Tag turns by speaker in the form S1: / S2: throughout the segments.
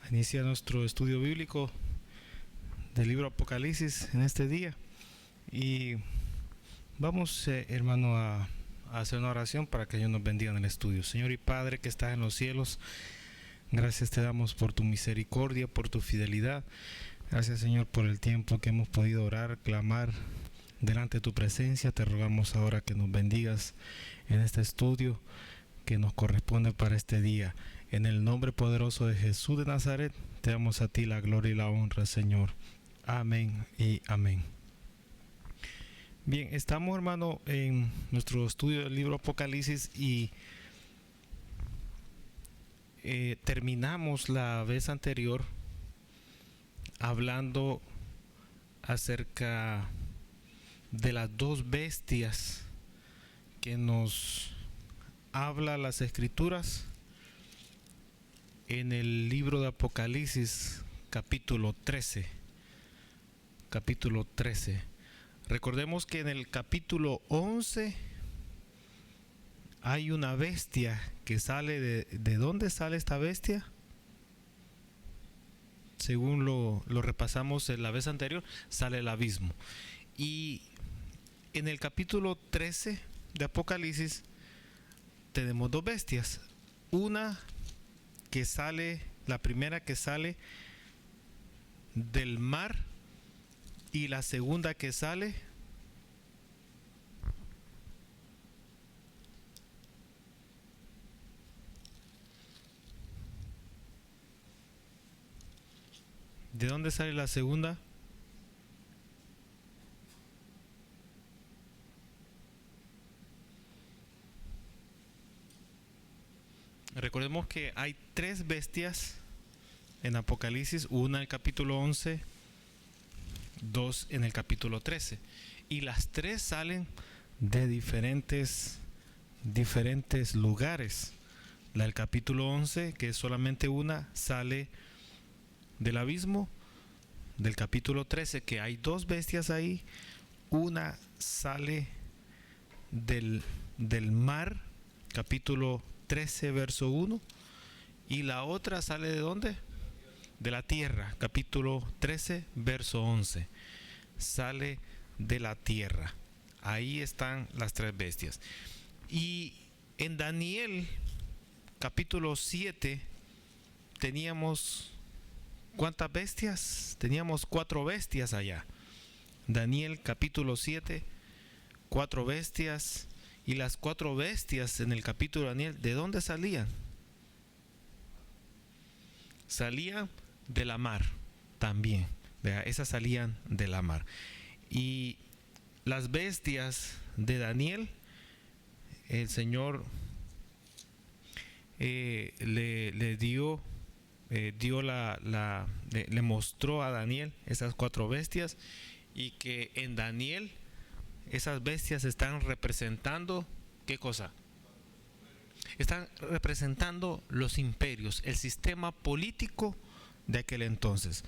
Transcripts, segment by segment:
S1: Inicia nuestro estudio bíblico del libro Apocalipsis en este día. Y vamos, hermano, a hacer una oración para que Dios nos bendiga en el estudio. Señor y Padre que estás en los cielos, gracias te damos por tu misericordia, por tu fidelidad. Gracias, Señor, por el tiempo que hemos podido orar, clamar delante de tu presencia. Te rogamos ahora que nos bendigas en este estudio que nos corresponde para este día. En el nombre poderoso de Jesús de Nazaret, te damos a ti la gloria y la honra, Señor. Amén y amén. Bien, estamos, hermano, en nuestro estudio del libro Apocalipsis y terminamos la vez anterior hablando acerca de las dos bestias que nos habla las escrituras en el libro de Apocalipsis capítulo 13. Recordemos que en el capítulo 11 hay una bestia que sale ¿de dónde sale esta bestia? Según lo repasamos en la vez anterior, sale el abismo. Y en el capítulo 13 de Apocalipsis tenemos dos bestias. Una que sale, la primera que sale del mar, y la segunda que sale ¿de dónde sale la segunda? Recordemos que hay tres bestias en Apocalipsis, una en el capítulo 11, dos en el capítulo 13, y las tres salen de diferentes lugares. La del capítulo 11, que es solamente una, sale del abismo. Del capítulo 13, que hay dos bestias ahí, una sale del mar, capítulo 13 verso 1, y la otra sale ¿de dónde? De la tierra, capítulo 13 verso 11, sale de la tierra. Ahí están las tres bestias. Y en Daniel capítulo 7 teníamos ¿cuántas bestias? Teníamos 4 bestias allá. Daniel capítulo 7, 4 bestias. Y las 4 bestias en el capítulo de Daniel, ¿de dónde salían? Salían de la mar también. Esas salían de la mar. Y las bestias de Daniel, el Señor le mostró a Daniel esas 4 bestias, y que en Daniel esas bestias están representando ¿qué cosa? Están representando los imperios, el sistema político de aquel entonces.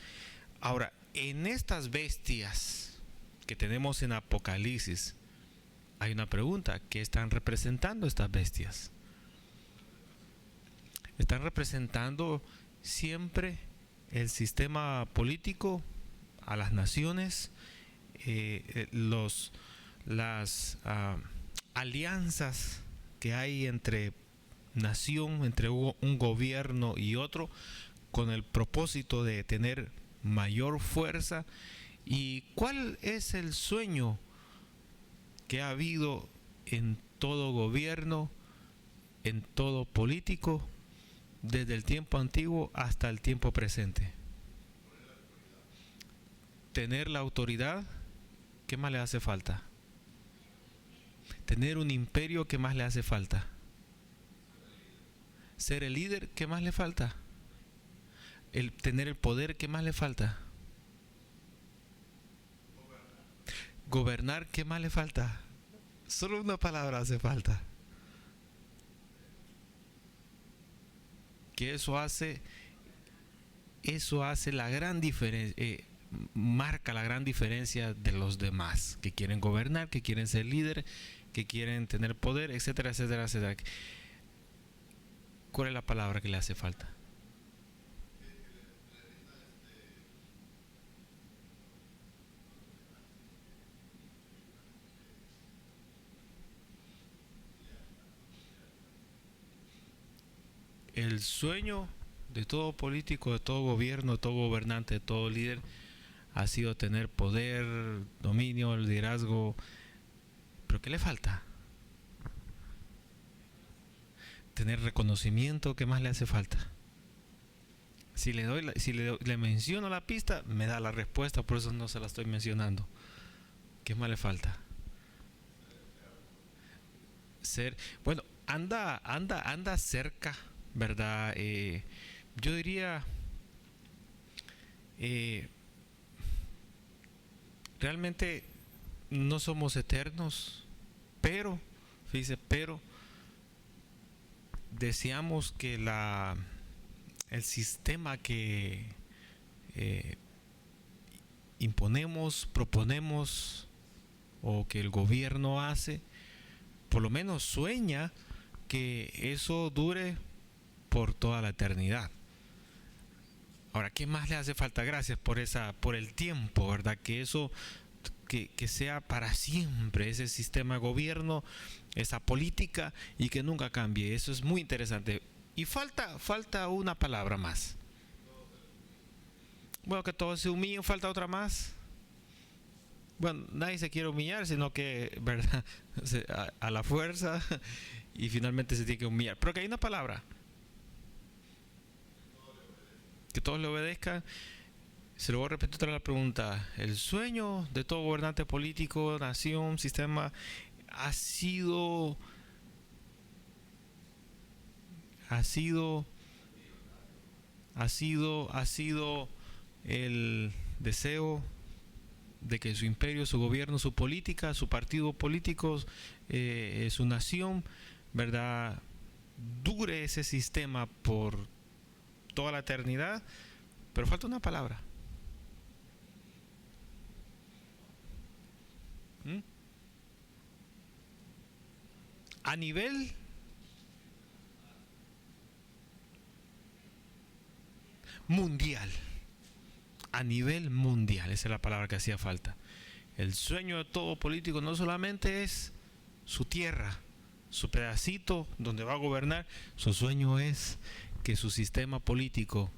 S1: Ahora, en estas bestias que tenemos en Apocalipsis, hay una pregunta: ¿qué están representando estas bestias? Están representando siempre el sistema político, a las naciones, las alianzas que hay entre nación, entre un gobierno y otro, con el propósito de tener mayor fuerza. ¿Y cuál es el sueño que ha habido en todo gobierno, en todo político, desde el tiempo antiguo hasta el tiempo presente? Tener la autoridad. ¿Qué más le hace falta? Tener un imperio. ¿Qué más le hace falta? Ser el líder. ¿Qué más le falta? Tener el poder. ¿Qué más le falta? Gobernar. ¿Qué más le falta? Solo una palabra hace falta. Que eso hace la gran diferencia, marca la gran diferencia de los demás que quieren gobernar, que quieren ser líder, que quieren tener poder, etcétera, etcétera, etcétera. ¿Cuál es la palabra que le hace falta? el sueño de todo político, de todo gobierno, de todo gobernante, de todo líder ha sido tener poder, dominio, liderazgo. ¿Pero qué le falta? Tener reconocimiento. ¿Qué más le hace falta? Si le menciono la pista, me da la respuesta, por eso no se la estoy mencionando. ¿Qué más le falta? Ser, bueno, anda cerca, ¿verdad? Yo diría, eh, realmente no somos eternos, pero, fíjese, pero deseamos que el sistema que eh, imponemos, proponemos o que el gobierno hace, por lo menos sueña que eso dure por toda la eternidad. Ahora, ¿qué más le hace falta? Gracias por el tiempo, ¿verdad? Que eso, que sea para siempre ese sistema de gobierno, esa política y que nunca cambie. Eso es muy interesante. Y falta una palabra más. Bueno, que todos se humillen, falta otra más. Bueno, nadie se quiere humillar, sino que, ¿verdad? A la fuerza y finalmente se tiene que humillar. Pero que hay una palabra. Que todos le obedezcan. Se lo voy a repetir otra vez la pregunta. El sueño de todo gobernante político, nación, sistema, ha sido el deseo de que su imperio, su gobierno, su política, su partido político, su nación, ¿verdad?, dure ese sistema por toda la eternidad. Pero falta una palabra. A nivel mundial. A nivel mundial, esa es la palabra que hacía falta. El sueño de todo político no solamente es su tierra, su pedacito donde va a gobernar. Su sueño es que su sistema político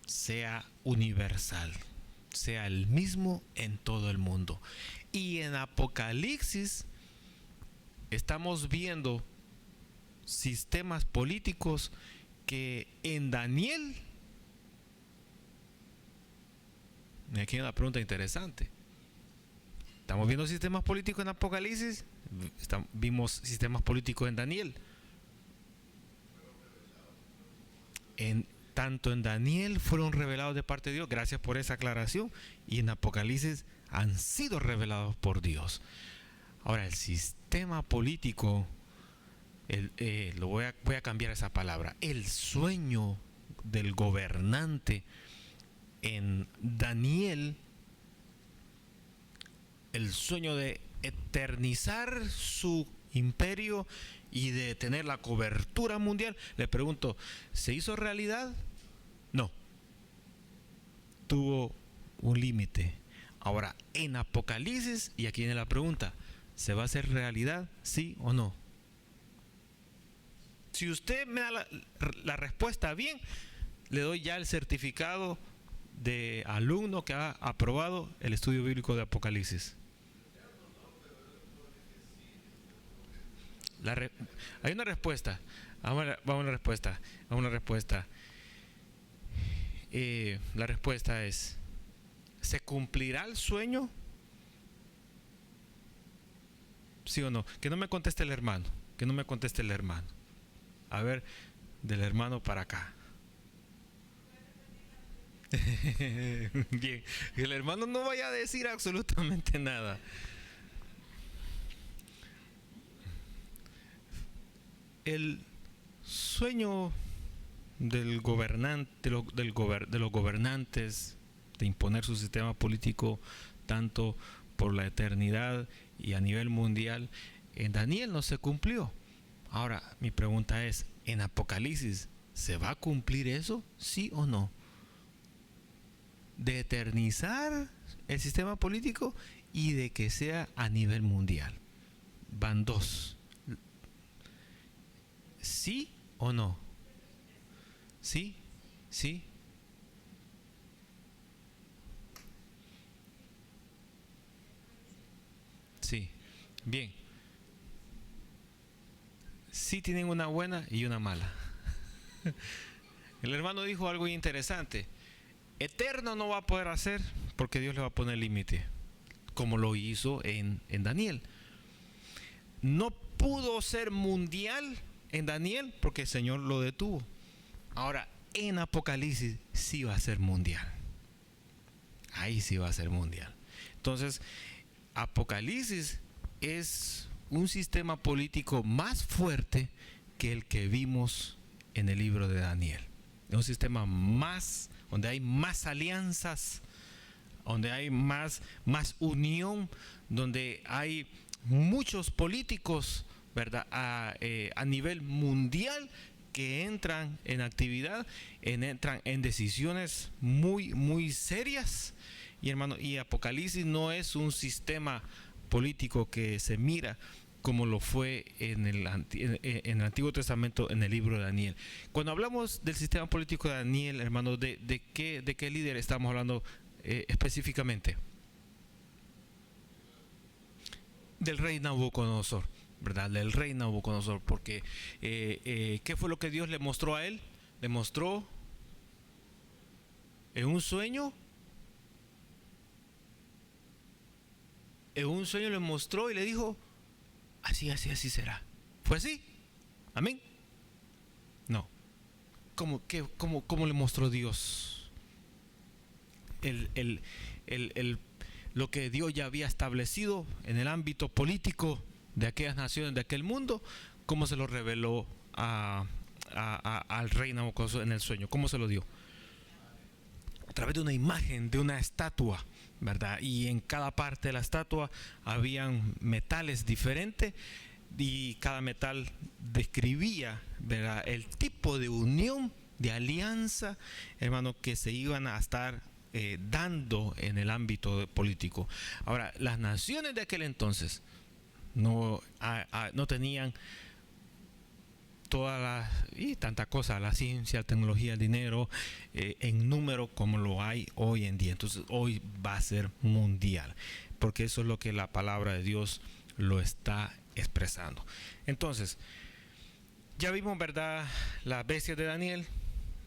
S1: sea universal, sea el mismo en todo el mundo. Y en Apocalipsis estamos viendo sistemas políticos que en Daniel, aquí hay una pregunta interesante. Estamos viendo sistemas políticos en Apocalipsis, vimos sistemas políticos en Daniel. Tanto en Daniel fueron revelados de parte de Dios, gracias por esa aclaración, y en Apocalipsis han sido revelados por Dios. Ahora, el sistema político, voy a cambiar esa palabra, el sueño del gobernante en Daniel, el sueño de eternizar su imperio y de tener la cobertura mundial. Le pregunto, ¿se hizo realidad? No. Tuvo un límite. Ahora, en Apocalipsis, y aquí viene la pregunta, ¿se va a hacer realidad? ¿Sí o no? Si usted me da la respuesta bien, le doy ya el certificado de alumno que ha aprobado el estudio bíblico de Apocalipsis. Hay una respuesta. Vamos a una respuesta. La respuesta es: ¿se cumplirá el sueño? ¿Sí o no? Que no me conteste el hermano. A ver, del hermano para acá. Bien, el hermano no vaya a decir absolutamente nada. El sueño del gobernante, de los gobernantes, de imponer su sistema político tanto por la eternidad y a nivel mundial, en Daniel no se cumplió. Ahora, mi pregunta es, ¿en Apocalipsis se va a cumplir eso? ¿Sí o no? De eternizar el sistema político y de que sea a nivel mundial. Van dos. ¿Sí o no? ¿Sí? ¿Sí? Sí. Bien. Sí tienen una buena y una mala. El hermano dijo algo interesante. Eterno no va a poder hacer porque Dios le va a poner límite, como lo hizo en Daniel. No pudo ser mundial en Daniel porque el Señor lo detuvo. Ahora, en Apocalipsis sí va a ser mundial. Ahí sí va a ser mundial. Entonces, Apocalipsis es un sistema político más fuerte que el que vimos en el libro de Daniel. Es un sistema más, donde hay más alianzas, donde hay más unión, donde hay muchos políticos, ¿verdad? A nivel mundial que entran en actividad, entran en decisiones muy serias. Y hermano, y Apocalipsis no es un sistema político que se mira como lo fue en el Antiguo Testamento, en el libro de Daniel. Cuando hablamos del sistema político de Daniel, hermano, ¿de qué líder estamos hablando específicamente? Del rey Nabucodonosor, ¿verdad? Del rey Nabucodonosor, porque ¿qué fue lo que Dios le mostró a él? Le mostró en un sueño. En un sueño le mostró y le dijo, así será. ¿Fue así? ¿Amén? No. ¿Cómo le mostró Dios? Lo que Dios ya había establecido en el ámbito político de aquellas naciones, de aquel mundo, ¿cómo se lo reveló al rey Nabucodonosor en el sueño? ¿Cómo se lo dio? A través de una imagen, de una estatua, ¿verdad? Y en cada parte de la estatua habían metales diferentes y cada metal describía, ¿verdad?, el tipo de unión, de alianza, hermano, que se iban a estar dando en el ámbito político. Ahora, las naciones de aquel entonces no tenían todas las y tanta cosa, la ciencia, la tecnología, el dinero en número como lo hay hoy en día. Entonces hoy va a ser mundial, porque eso es lo que la palabra de Dios lo está expresando. Entonces, ya vimos, ¿verdad?, las bestias de Daniel,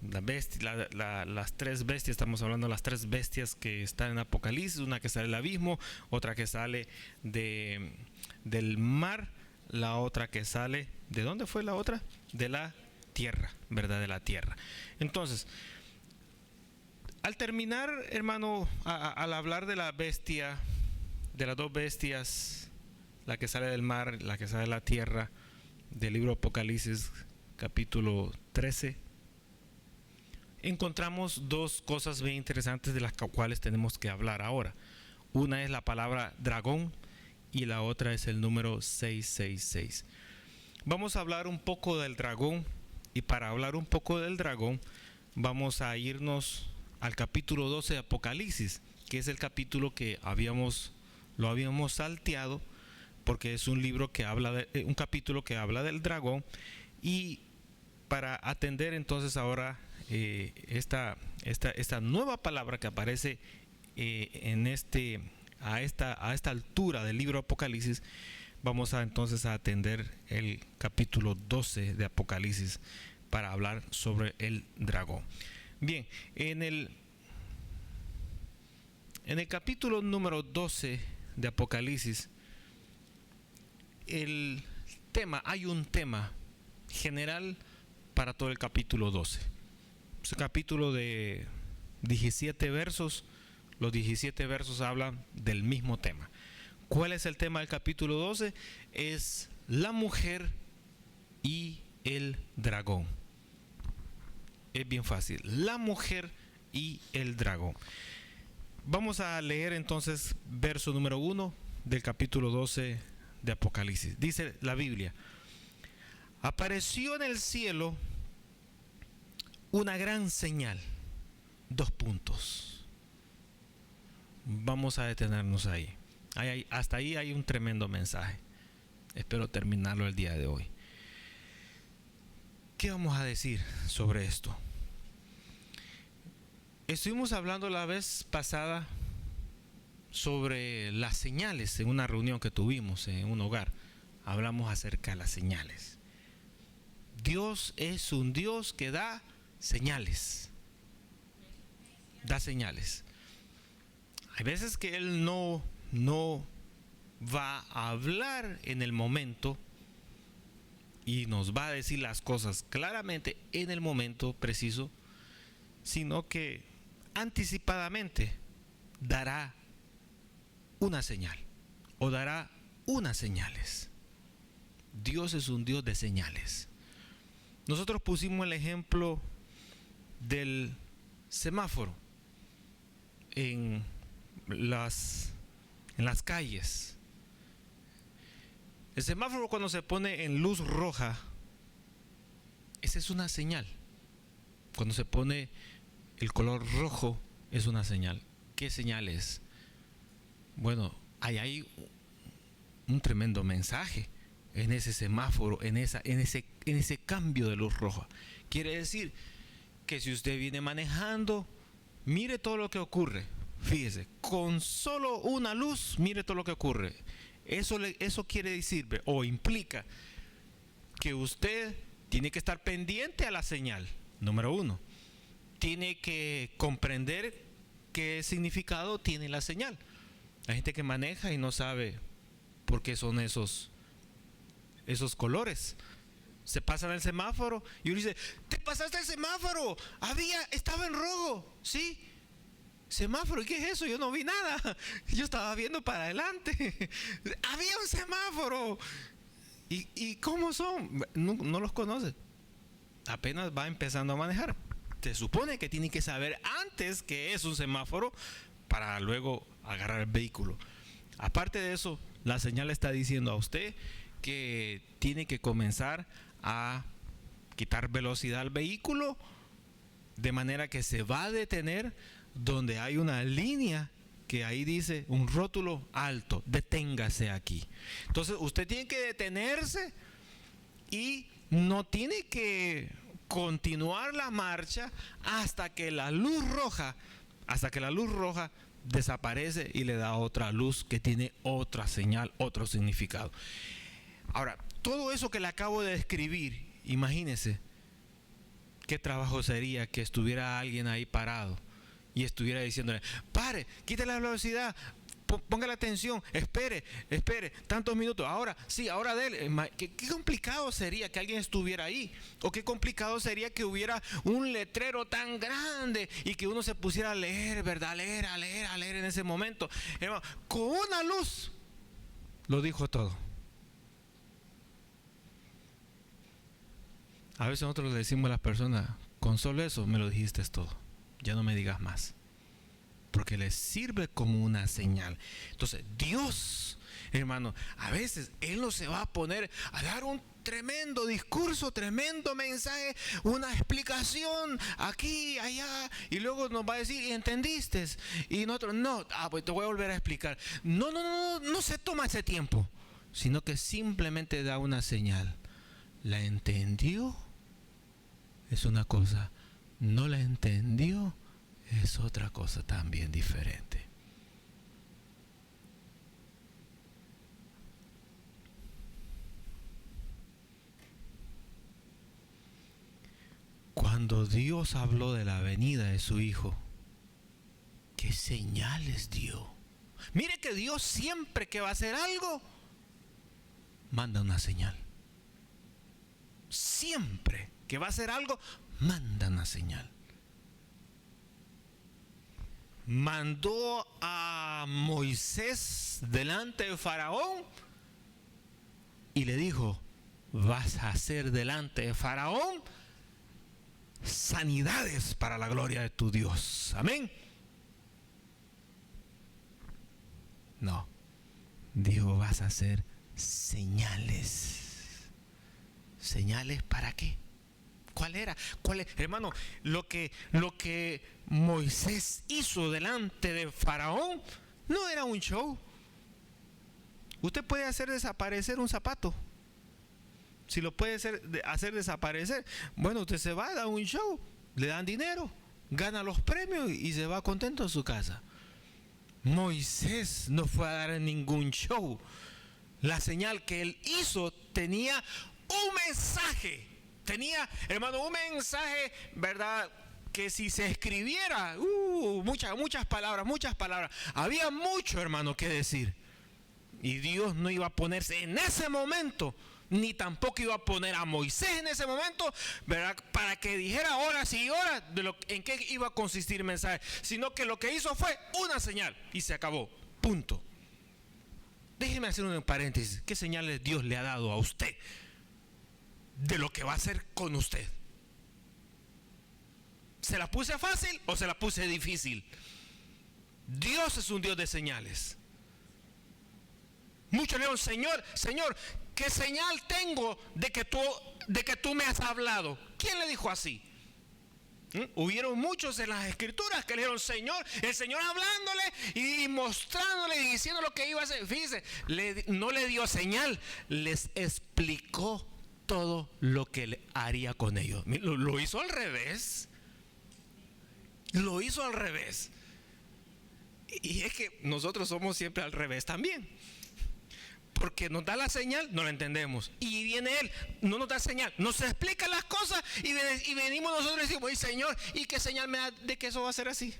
S1: las tres bestias. Estamos hablando de las tres bestias que están en Apocalipsis: una que sale del abismo, otra que sale del mar, la otra que sale, ¿de dónde fue la otra? De la tierra, ¿verdad? De la tierra. Entonces, al terminar, hermano, al hablar de la bestia, de las dos bestias, la que sale del mar, la que sale de la tierra, del libro Apocalipsis, capítulo 13, encontramos dos cosas bien interesantes de las cuales tenemos que hablar ahora. Una es la palabra dragón y la otra es el número 666. Vamos a hablar un poco del dragón, y para hablar un poco del dragón vamos a irnos al capítulo 12 de Apocalipsis, que es el capítulo que lo habíamos salteado, porque es un libro que habla un capítulo que habla del dragón. Y para atender entonces ahora esta nueva palabra que aparece a esta altura del libro Apocalipsis, vamos entonces a atender el capítulo 12 de Apocalipsis para hablar sobre el dragón. Bien, en el capítulo número 12 de Apocalipsis, hay un tema general para todo el capítulo 12. Es un capítulo de 17 versos. Los 17 versos hablan del mismo tema. ¿Cuál es el tema del capítulo 12? Es la mujer y el dragón. Es bien fácil. La mujer y el dragón. Vamos a leer entonces verso número 1 del capítulo 12 de Apocalipsis. Dice la Biblia: apareció en el cielo una gran señal. 2 puntos. Vamos a detenernos ahí. Hasta ahí hay un tremendo mensaje. Espero terminarlo el día de hoy. ¿Qué vamos a decir sobre esto? Estuvimos hablando la vez pasada sobre las señales en una reunión que tuvimos en un hogar. Hablamos acerca de las señales. Dios es un Dios que da señales. Da señales. Hay veces que Él no va a hablar en el momento y nos va a decir las cosas claramente en el momento preciso, sino que anticipadamente dará una señal o dará unas señales. Dios es un Dios de señales. Nosotros pusimos el ejemplo del semáforo en las calles. El semáforo, cuando se pone en luz roja, esa es una señal. Cuando se pone el color rojo, es una señal. ¿Qué señal es? Bueno, hay un tremendo mensaje en ese semáforo, en ese cambio de luz roja. Quiere decir que si usted viene manejando, mire todo lo que ocurre. Fíjese, con solo una luz, mire todo lo que ocurre. Eso quiere decir o implica que usted tiene que estar pendiente a la señal. Número uno, tiene que comprender qué significado tiene la señal. Hay gente que maneja y no sabe por qué son esos colores. Se pasan el semáforo y uno dice: te pasaste el semáforo, estaba en rojo. Sí, semáforo, ¿y qué es eso? Yo no vi nada, yo estaba viendo para adelante. Había un semáforo. ¿Y cómo son? No los conoce, apenas va empezando a manejar. Se supone que tiene que saber antes que es un semáforo para luego agarrar el vehículo. Aparte de eso, la señal está diciendo a usted que tiene que comenzar a quitar velocidad al vehículo, de manera que se va a detener donde hay una línea que ahí dice un rótulo alto: deténgase aquí. Entonces usted tiene que detenerse y no tiene que continuar la marcha hasta que la luz roja desaparece y le da otra luz que tiene otra señal, otro significado. Ahora, todo eso que le acabo de describir, imagínese qué trabajo sería que estuviera alguien ahí parado y estuviera diciéndole: pare, quite la velocidad, ponga la atención, espere tantos minutos, ahora dele. Qué complicado sería que alguien estuviera ahí, o qué complicado sería que hubiera un letrero tan grande y que uno se pusiera a leer, ¿verdad? A leer en ese momento. Hermano, con una luz lo dijo todo. A veces nosotros le decimos a las personas: con solo eso me lo dijiste todo, ya no me digas más, porque les sirve como una señal. Entonces Dios, hermano, a veces Él no se va a poner a dar un tremendo discurso, tremendo mensaje, una explicación aquí, allá, y luego nos va a decir: ¿entendiste? Y nosotros: no, pues te voy a volver a explicar. No se toma ese tiempo, sino que simplemente da una señal. ¿La entendió? Es una cosa. ¿No la entendió? Es otra cosa también diferente. Cuando Dios habló de la venida de su Hijo, ¿qué señales dio? Mire que Dios, siempre que va a hacer algo, manda una señal. Siempre que va a hacer algo, manda una señal. Mandó a Moisés delante de Faraón y le dijo: vas a hacer delante de Faraón sanidades para la gloria de tu Dios. Amén. No, dijo: vas a hacer señales. ¿Señales para qué? ¿Cuál era? Hermano, lo que Moisés hizo delante de Faraón no era un show. Usted puede hacer desaparecer un zapato. Si lo puede hacer desaparecer, bueno, usted se va a dar un show, le dan dinero, gana los premios y se va contento a su casa. Moisés no fue a dar ningún show. La señal que él hizo tenía un mensaje. Tenía, hermano, un mensaje, ¿verdad? Que si se escribiera, muchas palabras. Había mucho, hermano, que decir. Y Dios no iba a ponerse en ese momento, ni tampoco iba a poner a Moisés en ese momento, ¿verdad? Para que dijera horas y horas en qué iba a consistir el mensaje. Sino que lo que hizo fue una señal y se acabó. Punto. Déjeme hacer un paréntesis. ¿Qué señales Dios le ha dado a usted de lo que va a hacer con usted? ¿Se la puse fácil o se la puse difícil? Dios es un Dios de señales. Muchos le dijeron, Señor, ¿qué señal tengo de que tú me has hablado? ¿Quién le dijo así? Hubieron muchos en las escrituras que le dijeron, Señor, el Señor hablándole y mostrándole y diciendo lo que iba a hacer. Fíjese, no le dio señal, les explicó todo lo que le haría con ellos. Lo hizo al revés. Lo hizo al revés. Y es que nosotros somos siempre al revés también. Porque nos da la señal, no la entendemos. Y viene Él, no nos da señal, nos explica las cosas y venimos nosotros y decimos, Señor, ¿y qué señal me da de que eso va a ser así?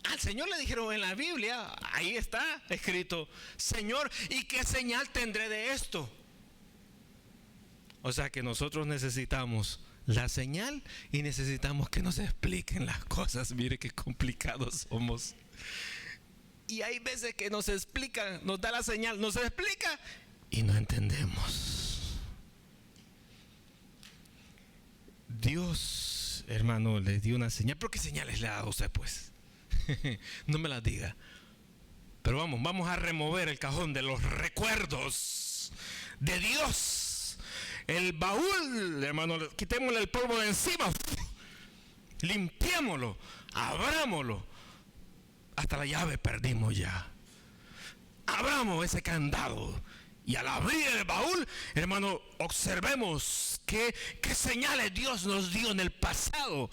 S1: Al Señor le dijeron en la Biblia, ahí está escrito, Señor, ¿y qué señal tendré de esto? O sea que nosotros necesitamos la señal y necesitamos que nos expliquen las cosas. Mire qué complicados somos. Y hay veces que nos explican, nos da la señal, nos explica y no entendemos. Dios, hermano, les dio una señal. ¿Pero qué señales le ha dado a usted, pues? No me las diga. Pero vamos a remover el cajón de los recuerdos de Dios. El baúl, hermano, quitémosle el polvo de encima. Limpiémoslo, abrámoslo. Hasta la llave perdimos ya. Abramos ese candado y al abrir el baúl, hermano, observemos qué señales Dios nos dio en el pasado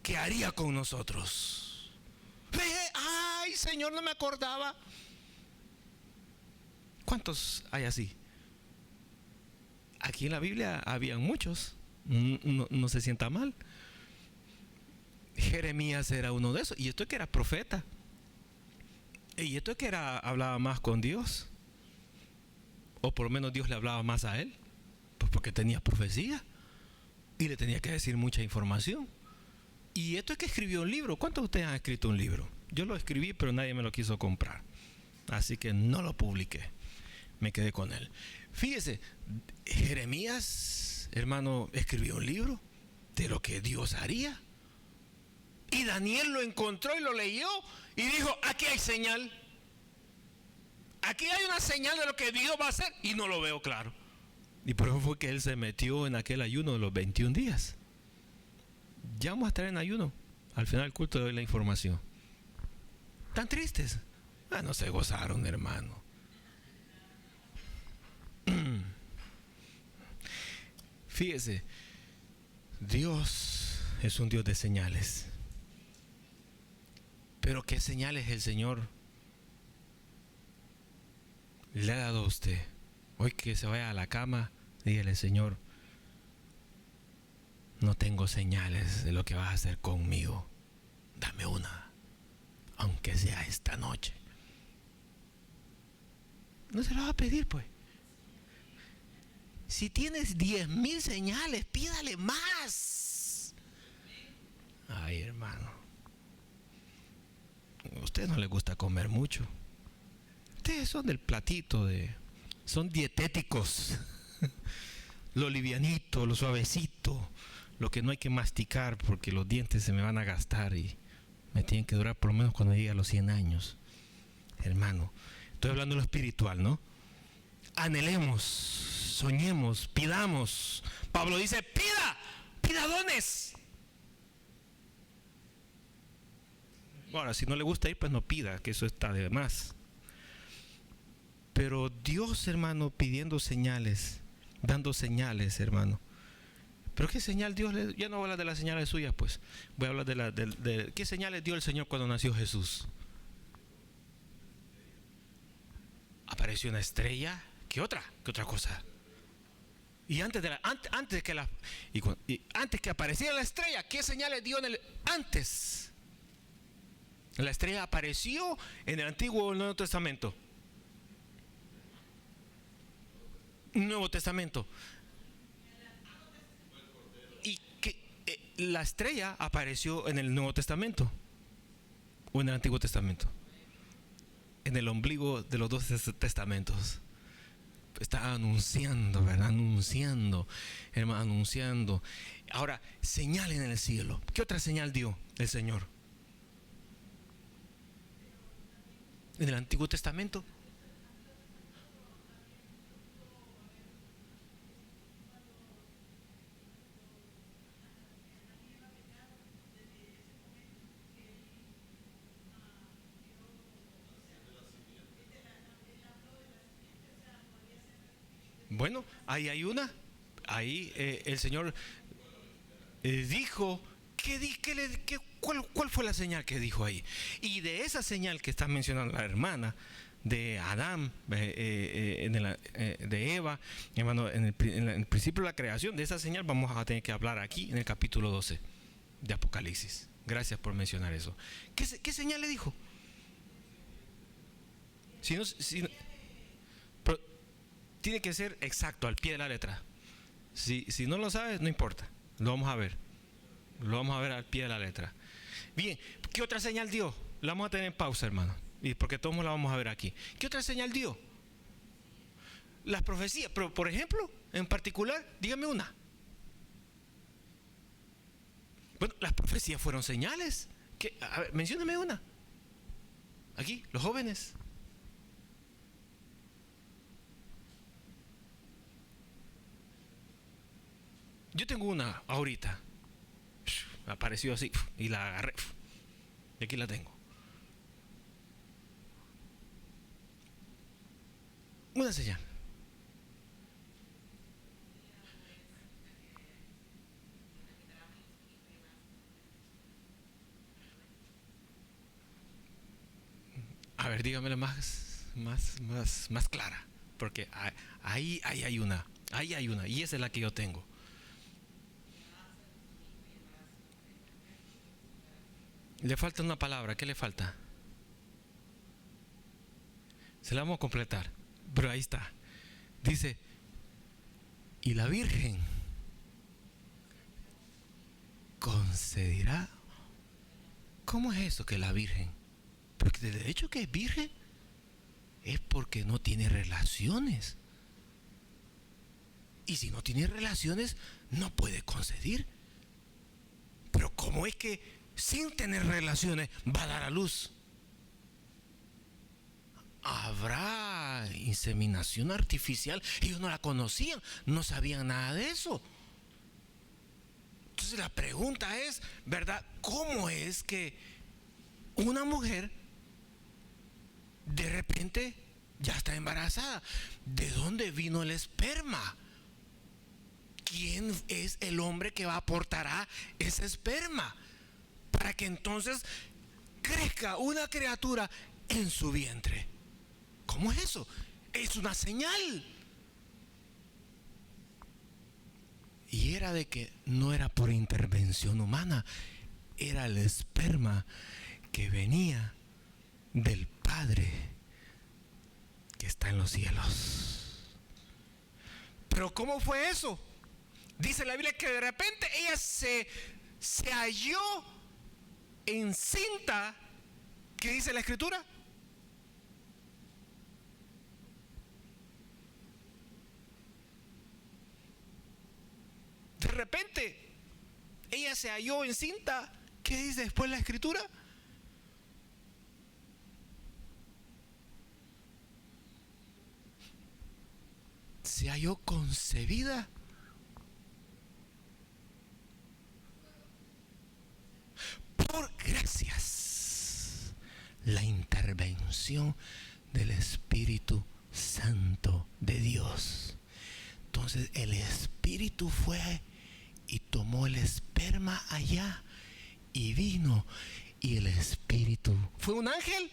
S1: que haría con nosotros. Ay, Señor, no me acordaba. ¿Cuántos hay así? Aquí en la Biblia habían muchos. No se sienta mal. Jeremías era uno de esos. Y esto que era profeta. Y esto que hablaba más con Dios. O por lo menos Dios le hablaba más a él. Pues porque tenía profecía. Y le tenía que decir mucha información. Y esto es que escribió un libro. ¿Cuántos de ustedes han escrito un libro? Yo lo escribí, pero nadie me lo quiso comprar. Así que no lo publiqué. Me quedé con él. Fíjese, Jeremías, hermano, escribió un libro de lo que Dios haría. Y Daniel lo encontró y lo leyó y dijo, aquí hay señal. Aquí hay una señal de lo que Dios va a hacer y no lo veo claro. Y por eso fue que él se metió en aquel ayuno de los 21 días. Ya vamos a estar en ayuno. Al final del culto doy la información. ¿Tan tristes? No se gozaron, hermano. Fíjese, Dios es un Dios de señales. Pero ¿qué señales el Señor le ha dado a usted? Hoy que se vaya a la cama, dígale, Señor, no tengo señales de lo que vas a hacer conmigo. Dame una, aunque sea esta noche. No se lo va a pedir, pues. Si tienes 10,000 señales, pídale más. Ay, hermano. A ustedes no les gusta comer mucho. Ustedes son del platito, son dietéticos. Lo livianito, lo suavecito, lo que no hay que masticar porque los dientes se me van a gastar y me tienen que durar por lo menos cuando llegue a los 100 años. Hermano, estoy hablando de lo espiritual, ¿no? Anhelemos, soñemos, pidamos. Pablo dice, pida dones. Ahora, si no le gusta ir, pues no pida, que eso está de más. Pero Dios, hermano, pidiendo señales, dando señales, hermano, Pero ¿qué señal Dios le dio? Ya no voy a hablar de las señales suyas, pues. Voy a hablar de qué señales dio el Señor cuando nació Jesús. Apareció una estrella. ¿Qué otra? ¿Qué otra cosa? Y antes que apareciera la estrella, ¿qué señales dio antes? La estrella apareció en el Antiguo o el Nuevo Testamento. Nuevo Testamento. Y que la estrella apareció en el Nuevo Testamento o en el Antiguo Testamento. En el ombligo de los dos testamentos. Está anunciando, ¿verdad? Anunciando, hermano, anunciando. Ahora, señal en el cielo. ¿Qué otra señal dio el Señor? En el Antiguo Testamento. Bueno, ahí hay una. Ahí el Señor dijo, ¿cuál fue la señal que dijo ahí? Y de esa señal que está mencionando la hermana de Adán, de Eva, hermano, en el principio de la creación, de esa señal vamos a tener que hablar aquí en el capítulo 12 de Apocalipsis. Gracias por mencionar eso. ¿Qué señal le dijo? Pero tiene que ser exacto, al pie de la letra. Si no lo sabes, no importa. Lo vamos a ver. Lo vamos a ver al pie de la letra. Bien, ¿qué otra señal dio? La vamos a tener en pausa, hermano. Y porque todos la vamos a ver aquí. ¿Qué otra señal dio? Las profecías. Pero, por ejemplo, en particular, dígame una. Bueno, las profecías fueron señales. A ver, mencióname una. Aquí, los jóvenes. Yo tengo una ahorita. Apareció así y la agarré. Y aquí la tengo. Una señal. A ver, dígamela más clara. Porque ahí hay una. Ahí hay una. Y esa es la que yo tengo. Le falta una palabra. ¿Qué le falta? Se la vamos a completar. Pero ahí está. Dice, y la Virgen concederá. ¿Cómo es eso que la Virgen? Porque de hecho que es virgen es porque no tiene relaciones. Y si no tiene relaciones, no puede conceder. Pero ¿cómo es que sin tener relaciones va a dar a luz? Habrá inseminación artificial. Ellos no la conocían, no sabían nada de eso. Entonces la pregunta es, ¿verdad? ¿Cómo es que una mujer de repente ya está embarazada? ¿De dónde vino el esperma? ¿Quién es el hombre que aportará ese esperma para que entonces crezca una criatura en su vientre? ¿Cómo es eso? Es una señal. Y era de que no era por intervención humana, era el esperma que venía del Padre que está en los cielos. Pero ¿cómo fue eso? Dice la Biblia que de repente ella se halló encinta. ¿Qué dice la Escritura? De repente ella se halló encinta. ¿Qué dice después la Escritura? Se halló concebida por gracias, la intervención del Espíritu Santo de Dios. Entonces el Espíritu fue
S2: y tomó el esperma allá y vino, y el Espíritu, ¿fue un ángel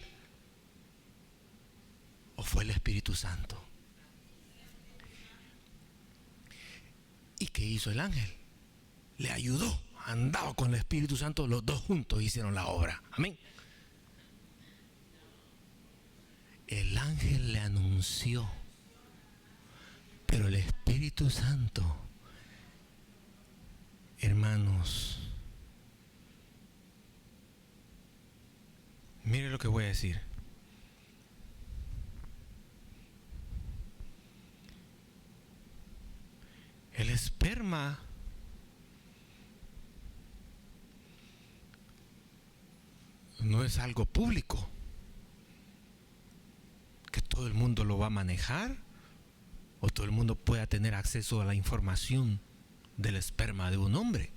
S2: o fue el Espíritu Santo? ¿Y qué hizo el ángel? Le ayudó, andaba con el Espíritu Santo, los dos juntos hicieron la obra. Amén. El ángel le anunció, pero el Espíritu Santo, hermanos, mire lo que voy a decir. El esperma no es algo público, que todo el mundo lo va a manejar o todo el mundo pueda tener acceso a la información del esperma de un hombre.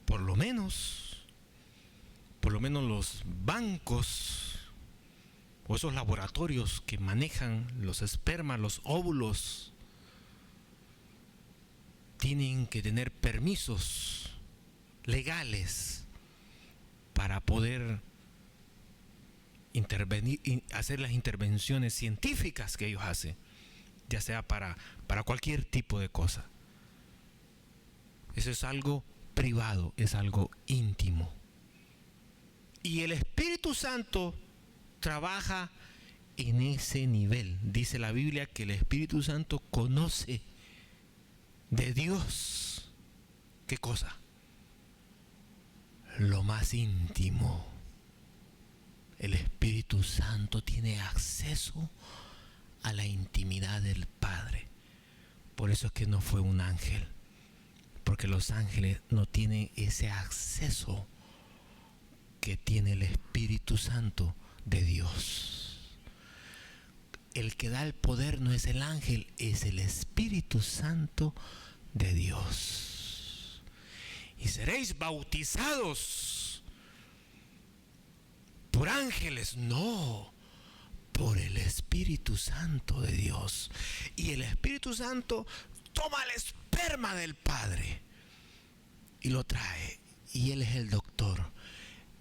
S2: Por lo menos los bancos o esos laboratorios que manejan los espermas, los óvulos, tienen que tener permisos legales para poder intervenir, hacer las intervenciones científicas que ellos hacen, ya sea para cualquier tipo de cosa. Eso es algo privado, es algo íntimo. Y el Espíritu Santo trabaja en ese nivel. Dice la Biblia que el Espíritu Santo conoce de Dios. ¿Qué cosa? Lo más íntimo. El Espíritu Santo tiene acceso a la intimidad del Padre. Por eso es que no fue un ángel, porque los ángeles no tienen ese acceso que tiene el Espíritu Santo de Dios. El que da el poder no es el ángel, es el Espíritu Santo de Dios. Y seréis bautizados por ángeles, no, por el Espíritu Santo de Dios. Y el Espíritu Santo toma el esperma del Padre y lo trae, y Él es el doctor,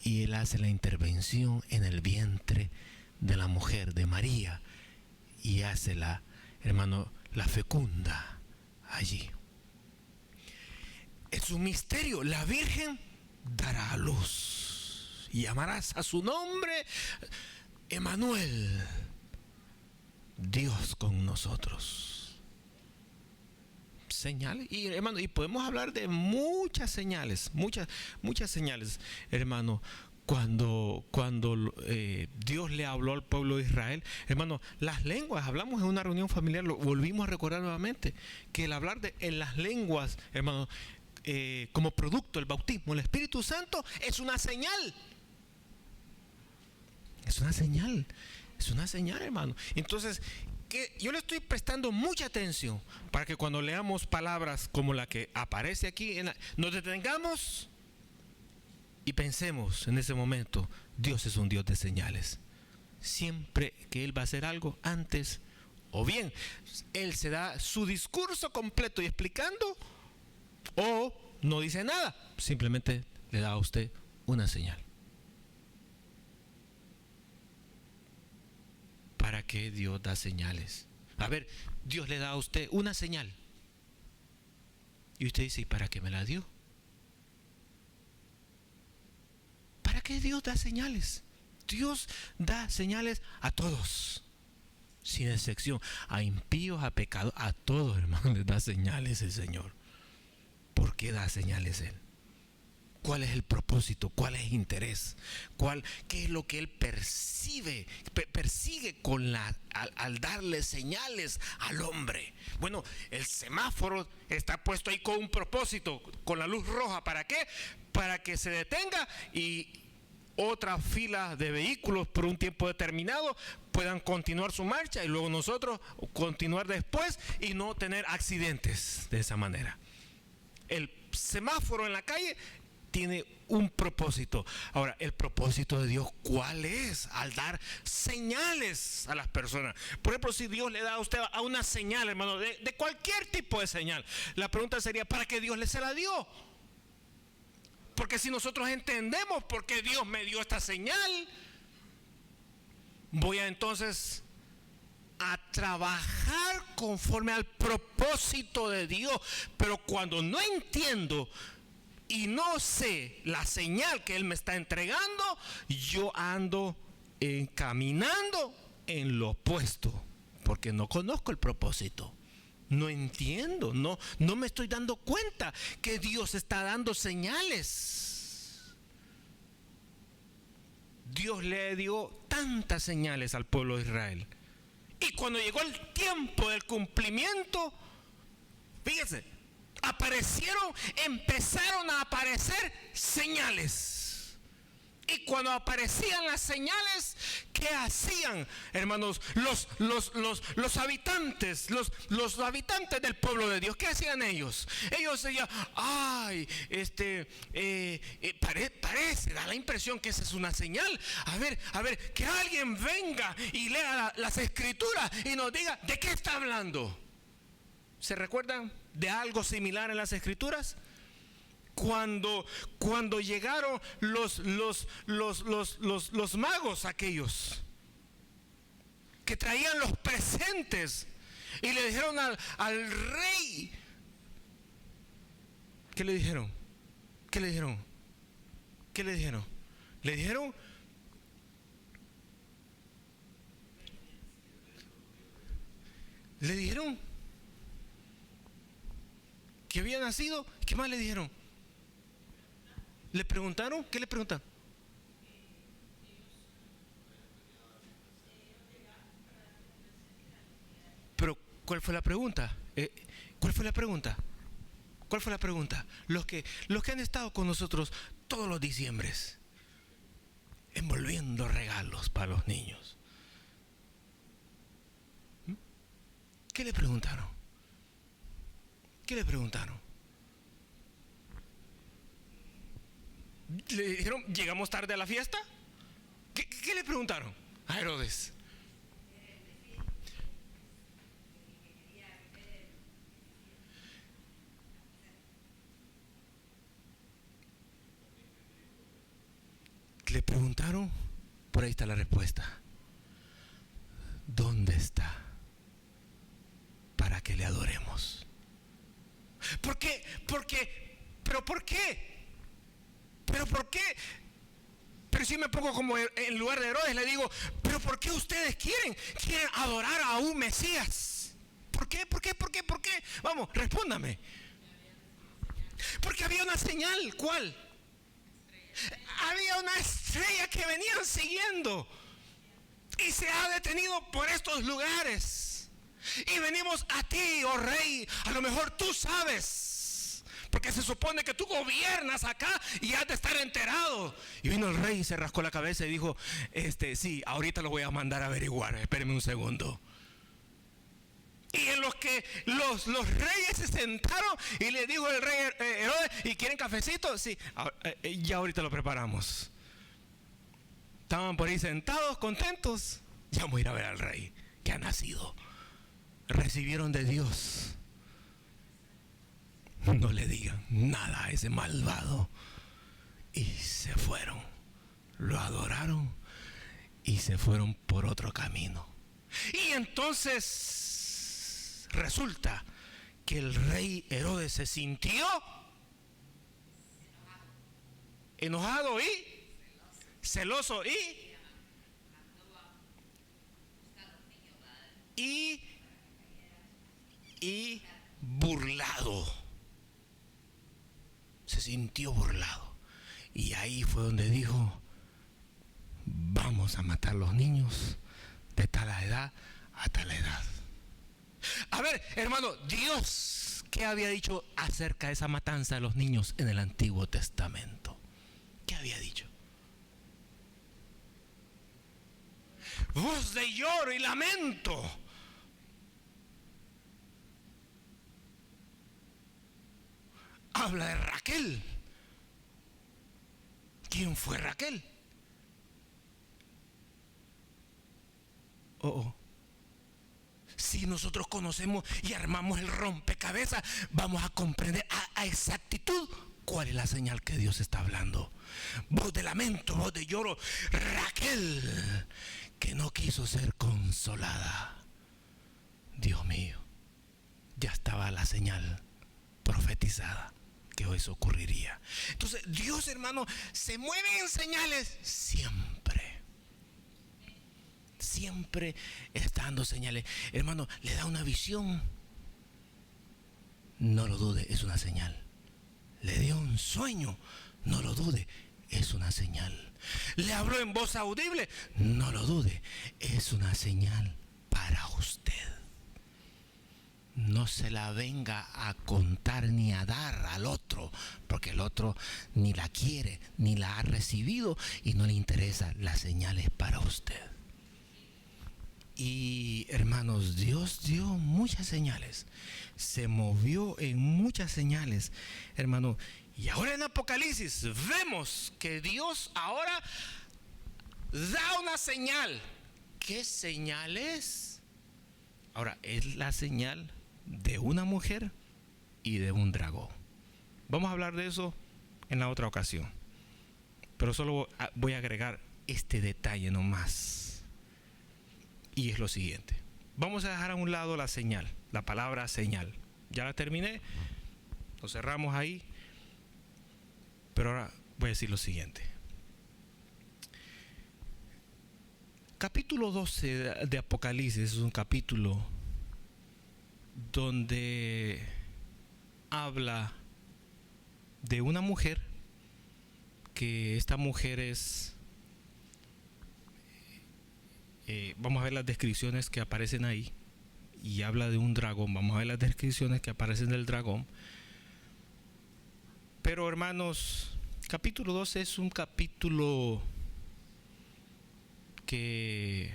S2: y Él hace la intervención en el vientre de la mujer, de María, y hace la fecunda allí. Es un misterio. La Virgen dará a luz y llamarás a su nombre Emmanuel, Dios con nosotros. Señales, y hermano, y podemos hablar de muchas señales, muchas señales, hermano. Cuando Dios le habló al pueblo de Israel, hermano, las lenguas, hablamos en una reunión familiar, lo volvimos a recordar nuevamente, que el hablar en las lenguas, hermano, como producto del bautismo, el Espíritu Santo es una señal. Es una señal, hermano. Entonces, que yo le estoy prestando mucha atención para que cuando leamos palabras como la que aparece aquí, nos detengamos y pensemos en ese momento: Dios es un Dios de señales. Siempre que Él va a hacer algo, antes o bien Él se da su discurso completo y explicando, o no dice nada, simplemente le da a usted una señal. ¿Para qué Dios da señales? A ver, Dios le da a usted una señal y usted dice: ¿y para qué me la dio? ¿Para qué Dios da señales? Dios da señales a todos, sin excepción, a impíos, a pecadores, a todos, hermano, les da señales el Señor. ¿Por qué da señales Él? ¿Cuál es el propósito? ¿Cuál es el interés? ¿Qué es lo que Él persigue al darle señales al hombre? Bueno, el semáforo está puesto ahí con un propósito, con la luz roja. ¿Para qué? Para que se detenga y otra fila de vehículos por un tiempo determinado puedan continuar su marcha y luego nosotros continuar después y no tener accidentes de esa manera. El semáforo en la calle tiene un propósito. Ahora, el propósito de Dios, ¿cuál es? Al dar señales a las personas. Por ejemplo, si Dios le da a usted a una señal, hermano, de cualquier tipo de señal, la pregunta sería, ¿para qué Dios le se la dio? Porque si nosotros entendemos por qué Dios me dio esta señal, voy a entonces a trabajar conforme al propósito de Dios. Pero cuando no entiendo y no sé la señal que Él me está entregando, yo ando encaminando en lo opuesto, porque no conozco el propósito. No entiendo, no me estoy dando cuenta que Dios está dando señales. Dios le dio tantas señales al pueblo de Israel. Y cuando llegó el tiempo del cumplimiento, fíjense, empezaron a aparecer señales. Y cuando aparecían las señales, ¿qué hacían, hermanos? Los habitantes del pueblo de Dios, ¿qué hacían ellos? Ellos decían, ay, parece, da la impresión que esa es una señal. A ver, que alguien venga y lea las escrituras y nos diga de qué está hablando. ¿Se recuerdan de algo similar en las escrituras? Cuando llegaron los magos aquellos que traían los presentes y le dijeron al rey, ¿qué le dijeron? ¿Qué le dijeron? ¿Qué le dijeron? Le dijeron que había nacido. ¿Qué más le dijeron? ¿Le preguntaron? ¿Qué le preguntaron? Pero, ¿cuál fue la pregunta? ¿Cuál fue la pregunta? ¿Cuál fue la pregunta? Los que han estado con nosotros todos los diciembres, envolviendo regalos para los niños. ¿Qué le preguntaron? ¿Qué le preguntaron? ¿Le dijeron, llegamos tarde a la fiesta? ¿Qué le preguntaron a Herodes? Le preguntaron, por ahí está la respuesta. ¿Dónde está? Para que le adoremos. ¿Por qué? ¿Pero por qué? ¿Pero por qué? Pero si me pongo como en lugar de Herodes, le digo, ¿pero por qué ustedes quieren adorar a un Mesías? ¿Por qué? Vamos, respóndame. Porque había una señal. ¿Cuál? Había una estrella que venían siguiendo y se ha detenido por estos lugares. Y venimos a ti, oh rey. A lo mejor tú sabes, porque se supone que tú gobiernas acá y has de estar enterado. Y vino el rey y se rascó la cabeza y dijo, sí, ahorita lo voy a mandar a averiguar, espérenme un segundo. Y en los que los reyes se sentaron y le dijo el rey Herodes, ¿y quieren cafecito? Sí, ya ahorita lo preparamos. Estaban por ahí sentados, contentos. Ya vamos a ir a ver al rey que ha nacido. Recibieron de Dios. No le digan nada a ese malvado. Y se fueron. Lo adoraron y se fueron por otro camino. Y entonces resulta que el rey Herodes se sintió enojado y celoso y burlado. Se sintió burlado. Y ahí fue donde dijo, vamos a matar los niños de tal edad a tal edad. A ver, hermano, Dios, ¿qué había dicho acerca de esa matanza de los niños en el Antiguo Testamento? ¿Qué había dicho? Voz de lloro y lamento. Habla de Raquel. ¿Quién fue Raquel? Si nosotros conocemos y armamos el rompecabezas, vamos a comprender a exactitud cuál es la señal que Dios está hablando. Voz de lamento, voz de lloro. Raquel, que no quiso ser consolada. Dios mío, ya estaba la señal profetizada que eso ocurriría. Entonces Dios, hermano, se mueve en señales siempre. Siempre está dando señales. Hermano, le da una visión. No lo dude, es una señal. Le dio un sueño. No lo dude, es una señal. Le habló en voz audible. No lo dude, es una señal para usted. No se la venga a contar ni a dar al otro, porque el otro ni la quiere, ni la ha recibido y no le interesa. La señal es para usted. Y hermanos, Dios dio muchas señales, se movió en muchas señales, hermano. Y ahora en Apocalipsis vemos que Dios ahora da una señal. ¿Qué señal es? Ahora, es la señal de una mujer y de un dragón. Vamos a hablar de eso en la otra ocasión, pero solo voy a agregar este detalle nomás. Y es lo siguiente. Vamos a dejar a un lado la señal, la palabra señal. Ya la terminé, lo cerramos ahí. Pero ahora voy a decir lo siguiente. Capítulo 12 de Apocalipsis es un capítulo donde habla de una mujer, que esta mujer es... vamos a ver las descripciones que aparecen ahí. Y habla de un dragón. Vamos a ver las descripciones que aparecen del dragón. Pero hermanos, capítulo 12 es un capítulo que...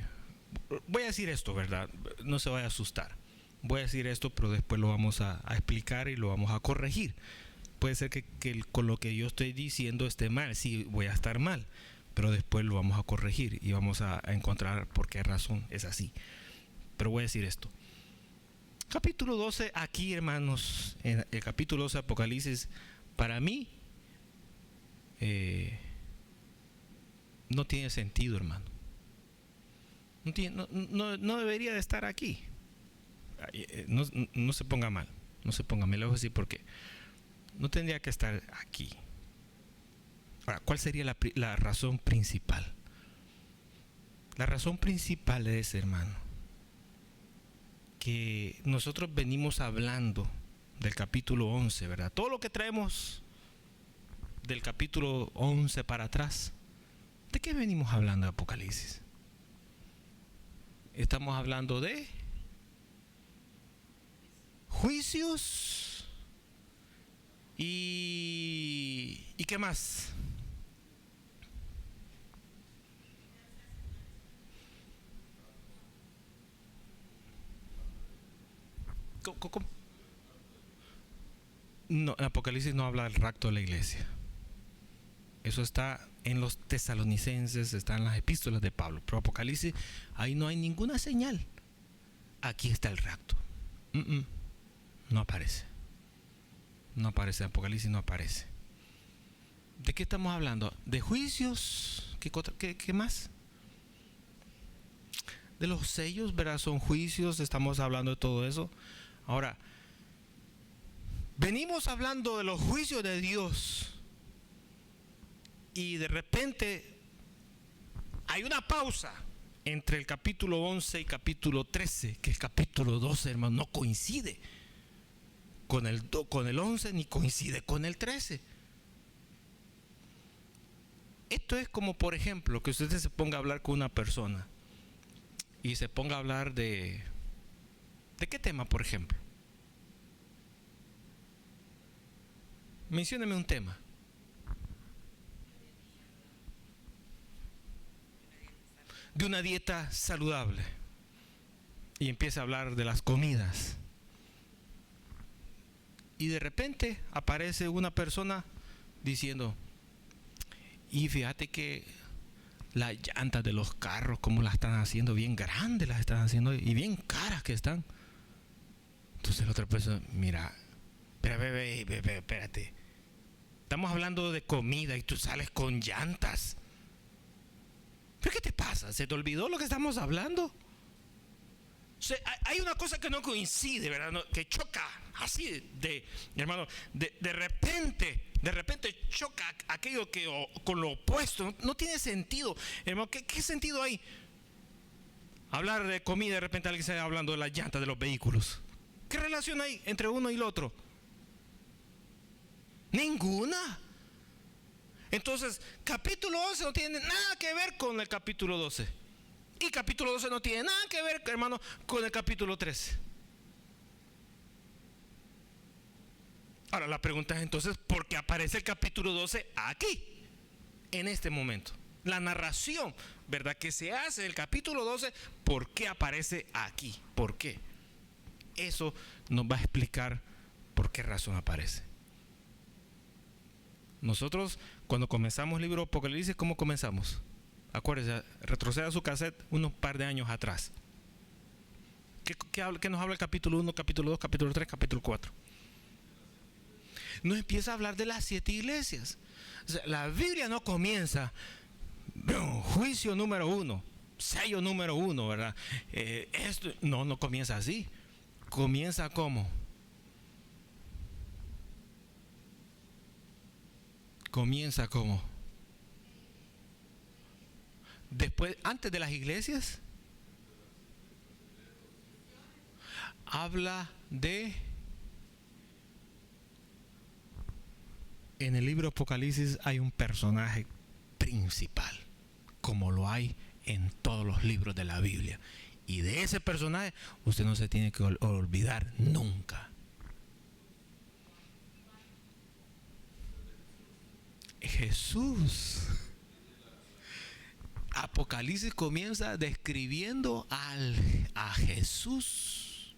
S2: Voy a decir esto, ¿verdad? No se vaya a asustar. Voy a decir esto, pero después lo vamos a explicar y lo vamos a corregir. Puede ser que con lo que yo estoy diciendo esté mal. Sí, voy a estar mal. Pero después lo vamos a corregir y vamos a encontrar por qué razón es así. Pero voy a decir esto. Capítulo 12, aquí, hermanos, en el capítulo 12 de Apocalipsis, para mí, no tiene sentido, hermano. No debería de estar aquí. No se ponga mal. No se ponga mal. Le voy a decir por qué. No tendría que estar aquí. Ahora, ¿cuál sería la razón principal? La razón principal es, hermano, que nosotros venimos hablando del capítulo 11, ¿verdad? Todo lo que traemos del capítulo 11 para atrás, ¿de qué venimos hablando de Apocalipsis? Estamos hablando de juicios y ¿qué más? ¿Cómo? No, en Apocalipsis no habla del rapto de la iglesia. Eso está en los tesalonicenses, está en las epístolas de Pablo. Pero Apocalipsis, ahí no hay ninguna señal. Aquí está el rapto. No aparece. No aparece, en Apocalipsis no aparece. ¿De qué estamos hablando? ¿De juicios? ¿Qué más? De los sellos, ¿verdad? Son juicios, estamos hablando de todo eso. Ahora, venimos hablando de los juicios de Dios y de repente hay una pausa entre el capítulo 11 y capítulo 13, que el capítulo 12, hermano, no coincide con el 11 ni coincide con el 13. Esto es como, por ejemplo, que usted se ponga a hablar con una persona y se ponga a hablar ¿de qué tema, por ejemplo? Mencióneme un tema. De una dieta saludable. Y empieza a hablar de las comidas. Y de repente aparece una persona diciendo:
S1: Y fíjate que las llantas de los carros, como las están haciendo, bien grandes las están haciendo y bien caras que están. Entonces la otra persona, mira, espérate. Estamos hablando de comida y tú sales con llantas. ¿Pero qué te pasa? ¿Se te olvidó lo que estamos hablando? O sea, hay una cosa que no coincide, ¿verdad? No, que choca así hermano, de repente choca aquello que con lo opuesto. No tiene sentido, hermano. ¿Qué sentido hay? Hablar de comida, de repente alguien está hablando de las llantas de los vehículos. ¿Qué relación hay entre uno y el otro? Ninguna. Entonces, capítulo 11 no tiene nada que ver con el capítulo 12. Y capítulo 12 no tiene nada que ver, hermano, con el capítulo 13. Ahora la pregunta es entonces, ¿por qué aparece el capítulo 12 aquí, en este momento? La narración, ¿verdad?, que se hace del capítulo 12, ¿por qué aparece aquí? ¿Por qué? Eso nos va a explicar por qué razón aparece. Nosotros, cuando comenzamos el libro Apocalipsis, ¿cómo comenzamos? Acuérdese, retroceda su cassette unos par de años atrás. ¿Qué nos habla el capítulo 1, capítulo 2, capítulo 3, capítulo 4? Nos empieza a hablar de las 7 iglesias. O sea, la Biblia no comienza, juicio número 1, sello número 1, ¿verdad? Esto no comienza así. Comienza ¿cómo? Comienza ¿cómo? Después, antes de las iglesias, habla de, en el libro Apocalipsis hay un personaje principal, como lo hay en todos los libros de la Biblia. Y de ese personaje usted no se tiene que olvidar nunca. Jesús. Apocalipsis comienza describiendo a Jesús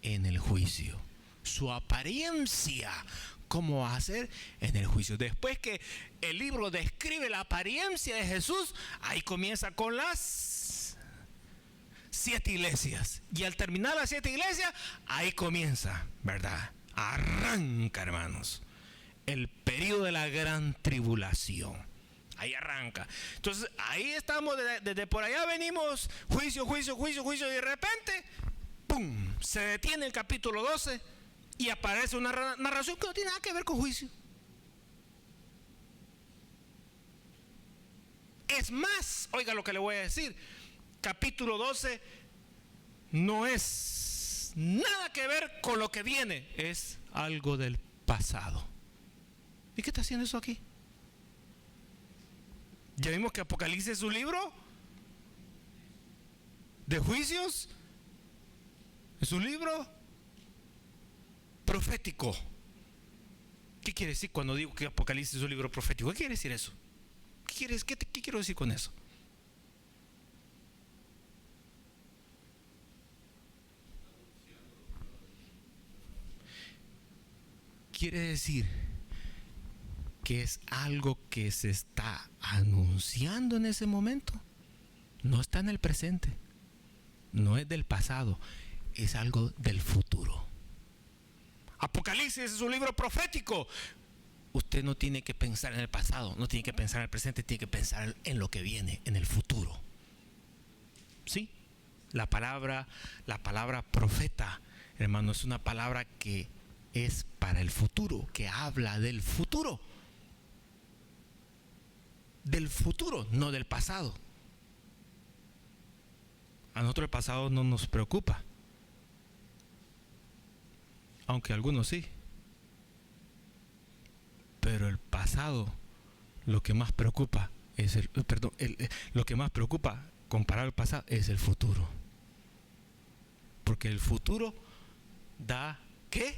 S1: en el juicio. Su apariencia, cómo va a ser en el juicio. Después que el libro describe la apariencia de Jesús, ahí comienza con las 7 iglesias. Y al terminar las 7 iglesias, ahí comienza, ¿verdad? Arranca, hermanos, el periodo de la gran tribulación. Ahí arranca. Entonces, ahí estamos, desde por allá venimos, juicio, y de repente, ¡pum!, se detiene el capítulo 12 y aparece una narración que no tiene nada que ver con juicio. Es más, oiga lo que le voy a decir, capítulo 12 no es nada que ver con lo que viene, es algo del pasado. ¿Y qué está haciendo eso aquí? Ya vimos que Apocalipsis es un libro de juicios, es un libro profético. ¿Qué quiere decir cuando digo que Apocalipsis es un libro profético? ¿Qué quiere decir eso? ¿Qué quiero decir con eso? Quiere decir que es algo que se está anunciando en ese momento. No está en el presente, no es del pasado, es algo del futuro. Apocalipsis es un libro profético. Usted no tiene que pensar en el pasado, no tiene que pensar en el presente, tiene que pensar en lo que viene, en el futuro. ¿Sí? La palabra profeta, hermano, es una palabra que es para el futuro, que habla del futuro. Del futuro, no del pasado. A nosotros el pasado no nos preocupa, aunque algunos sí. Pero el pasado, lo que más preocupa es lo que más preocupa comparado al pasado es el futuro. Porque el futuro da ¿qué?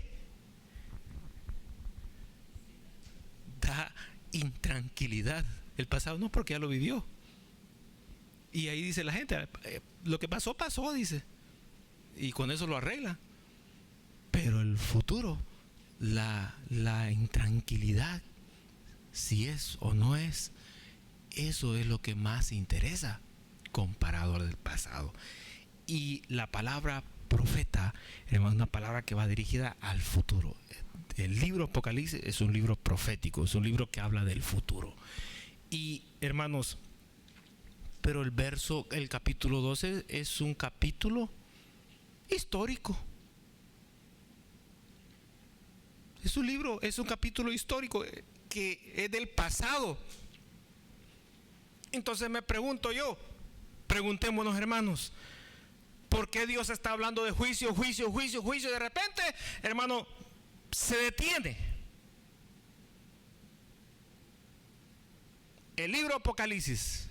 S1: Da intranquilidad. El pasado no, porque ya lo vivió. Y ahí dice la gente, lo que pasó, dice. Y con eso lo arregla. Pero el futuro, la intranquilidad
S2: si es o no es, eso es lo que más interesa comparado al del pasado. Y la palabra profeta, hermano, es una palabra que va dirigida al futuro. El libro Apocalipsis es un libro profético, es un libro que habla del futuro. Y hermanos, pero el capítulo 12 es un capítulo histórico. Es un libro, es un capítulo histórico que es del pasado. Entonces me pregunto yo, preguntémonos, hermanos, ¿por qué Dios está hablando de juicio, juicio, juicio, juicio? De repente, hermano, se detiene el libro Apocalipsis.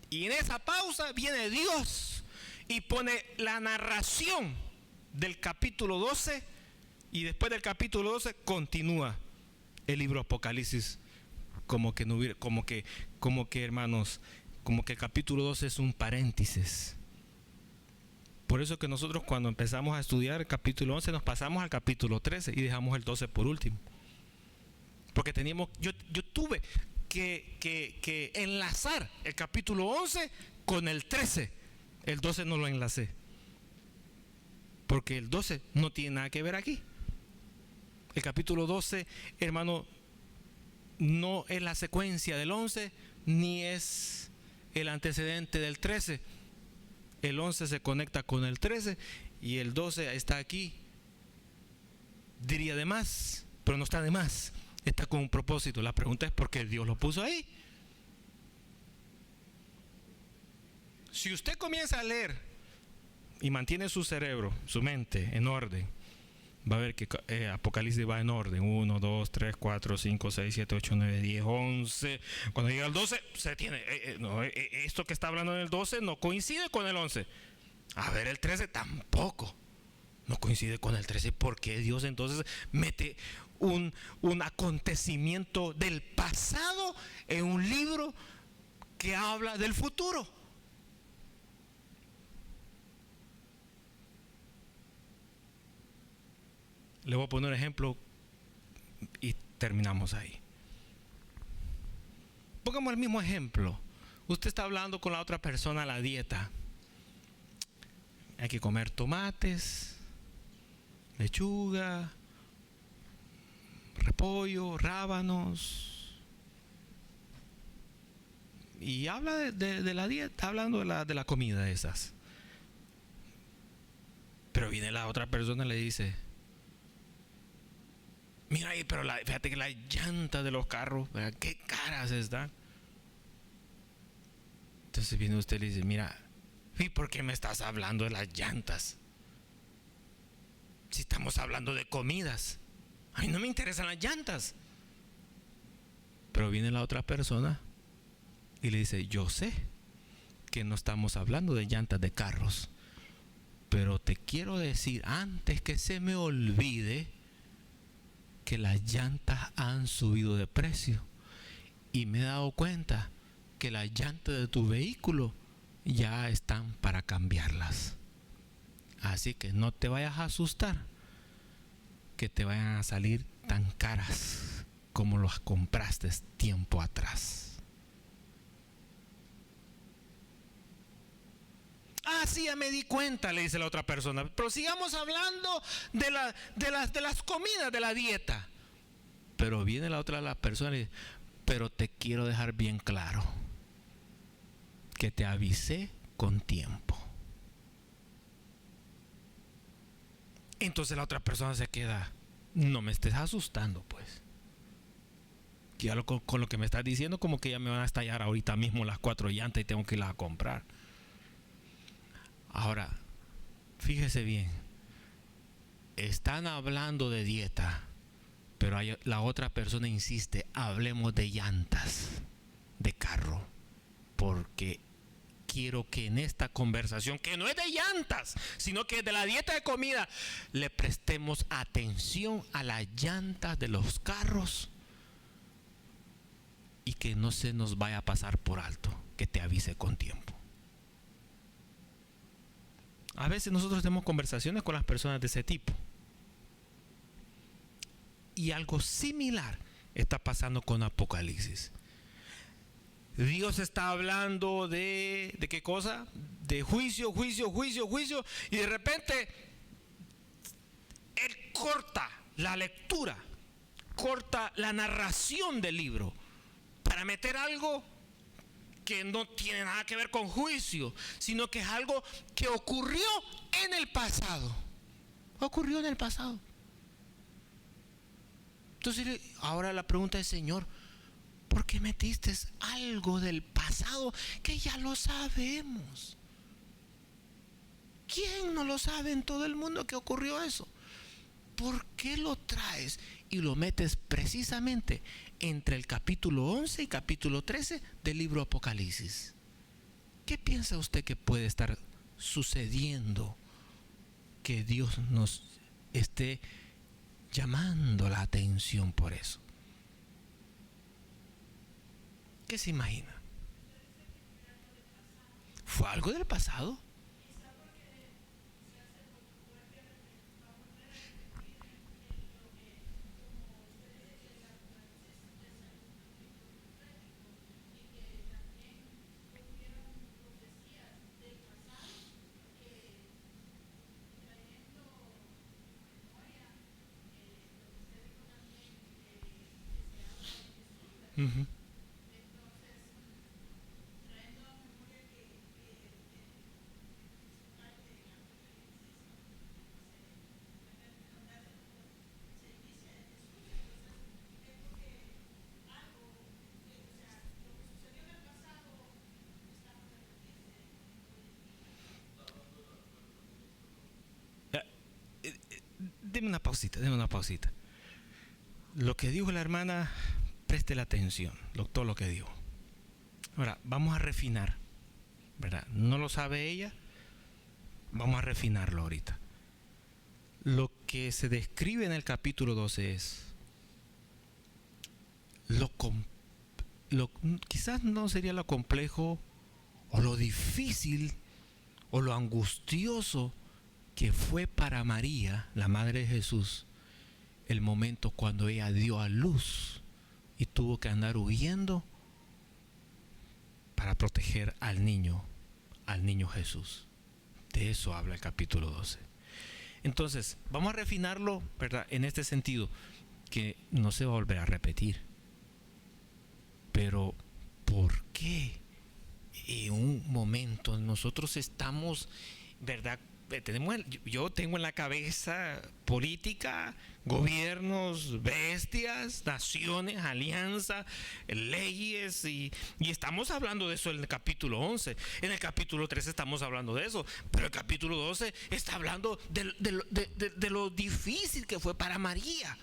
S2: Y en esa pausa viene Dios y pone la narración del capítulo 12. Y después del capítulo 12 continúa el libro Apocalipsis. Como que no hubiera, como que hermanos, como que el capítulo 12 es un paréntesis. Por eso que nosotros cuando empezamos a estudiar el capítulo 11 nos pasamos al capítulo 13 y dejamos el 12 por último. Porque yo tuve que enlazar el capítulo 11 con el 13. El 12 no lo enlacé. Porque el 12 no tiene nada que ver aquí. El capítulo 12, hermano, no es la secuencia del 11, ni es el antecedente del 13. El 11 se conecta con el 13 y el 12 está aquí. Diría de más, pero no está de más. Está con un propósito. La pregunta es ¿por qué Dios lo puso ahí? Si usted comienza a leer y mantiene su cerebro, su mente en orden, va a ver que Apocalipsis va en orden. 1, 2, 3, 4, 5, 6, 7, 8, 9, 10, 11. Cuando llega el 12, se tiene. Esto que está hablando en el 12 no coincide con el 11. A ver, el 13 tampoco. No coincide con el 13. ¿Por qué Dios entonces mete un acontecimiento del pasado en un libro que habla del futuro? Le voy a poner un ejemplo y terminamos ahí. Pongamos el mismo ejemplo. Usted está hablando con la otra persona la dieta. Hay que comer tomates, lechuga, repollo, rábanos. Y habla de la dieta, está hablando de la comida de esas. Pero viene la otra persona y le dice: mira ahí, pero fíjate que las llantas de los carros, ¿verdad? Qué caras están. Entonces viene usted y le dice: mira, ¿y por qué me estás hablando de las llantas? Si estamos hablando de comidas. A mí no me interesan las llantas. Pero viene la otra persona y le dice: yo sé que no estamos hablando de llantas de carros, pero te quiero decir antes que se me olvide que las llantas han subido de precio y me he dado cuenta que las llantas de tu vehículo ya están para cambiarlas. Así que no te vayas a asustar que te vayan a salir tan caras como las compraste tiempo atrás. Ah, sí, ya me di cuenta, le dice la otra persona. Pero sigamos hablando de las comidas, de la dieta. Pero viene la persona y dice: pero te quiero dejar bien claro que te avisé con tiempo. Entonces la otra persona se queda: no me estés asustando, pues. Ya con lo que me estás diciendo, como que ya me van a estallar ahorita mismo las 4 llantas y tengo que irlas a comprar. Ahora, fíjese bien, están hablando de dieta, pero la otra persona insiste: hablemos de llantas de carro, porque quiero que en esta conversación, que no es de llantas, sino que es de la dieta de comida, le prestemos atención a las llantas de los carros y que no se nos vaya a pasar por alto, que te avise con tiempo. A veces nosotros tenemos conversaciones con las personas de ese tipo. Y algo similar
S1: está pasando con Apocalipsis. Dios está hablando de qué cosa, de juicio, y de repente Él corta la lectura, corta la narración del libro para meter algo que no tiene nada que ver con juicio, sino que es algo que ocurrió en el pasado. Ocurrió en el pasado. Entonces ahora la pregunta es: Señor, ¿por qué metiste algo del pasado que ya lo sabemos? ¿Quién no lo sabe en todo el mundo que ocurrió eso? ¿Por qué lo traes y lo metes precisamente entre el capítulo 11 y capítulo 13 del libro Apocalipsis? ¿Qué piensa usted que puede estar sucediendo que Dios nos esté llamando la atención por eso? ¿Qué se imagina? ¿Fue algo del pasado? Uh-huh. Deme una pausita. Lo que dijo la hermana, preste la atención, todo lo que dijo. Ahora, vamos a refinar, ¿verdad? No lo sabe ella, vamos a refinarlo ahorita. Lo que se describe en el capítulo 12 es quizás no sería lo complejo o lo difícil o lo angustioso que fue para María, la madre de Jesús, el momento cuando ella dio a luz y tuvo que andar huyendo para proteger al niño Jesús. De eso habla el capítulo 12. Entonces, vamos a refinarlo, ¿verdad?, en este sentido, que no se va a volver a repetir. Pero, ¿por qué en un momento nosotros estamos, ¿verdad? Yo tengo en la cabeza política, gobiernos, bestias, naciones, alianzas, leyes, y estamos hablando de eso en el capítulo 11. En el capítulo 13 estamos hablando de eso, pero el capítulo 12 está hablando de lo difícil que fue para María.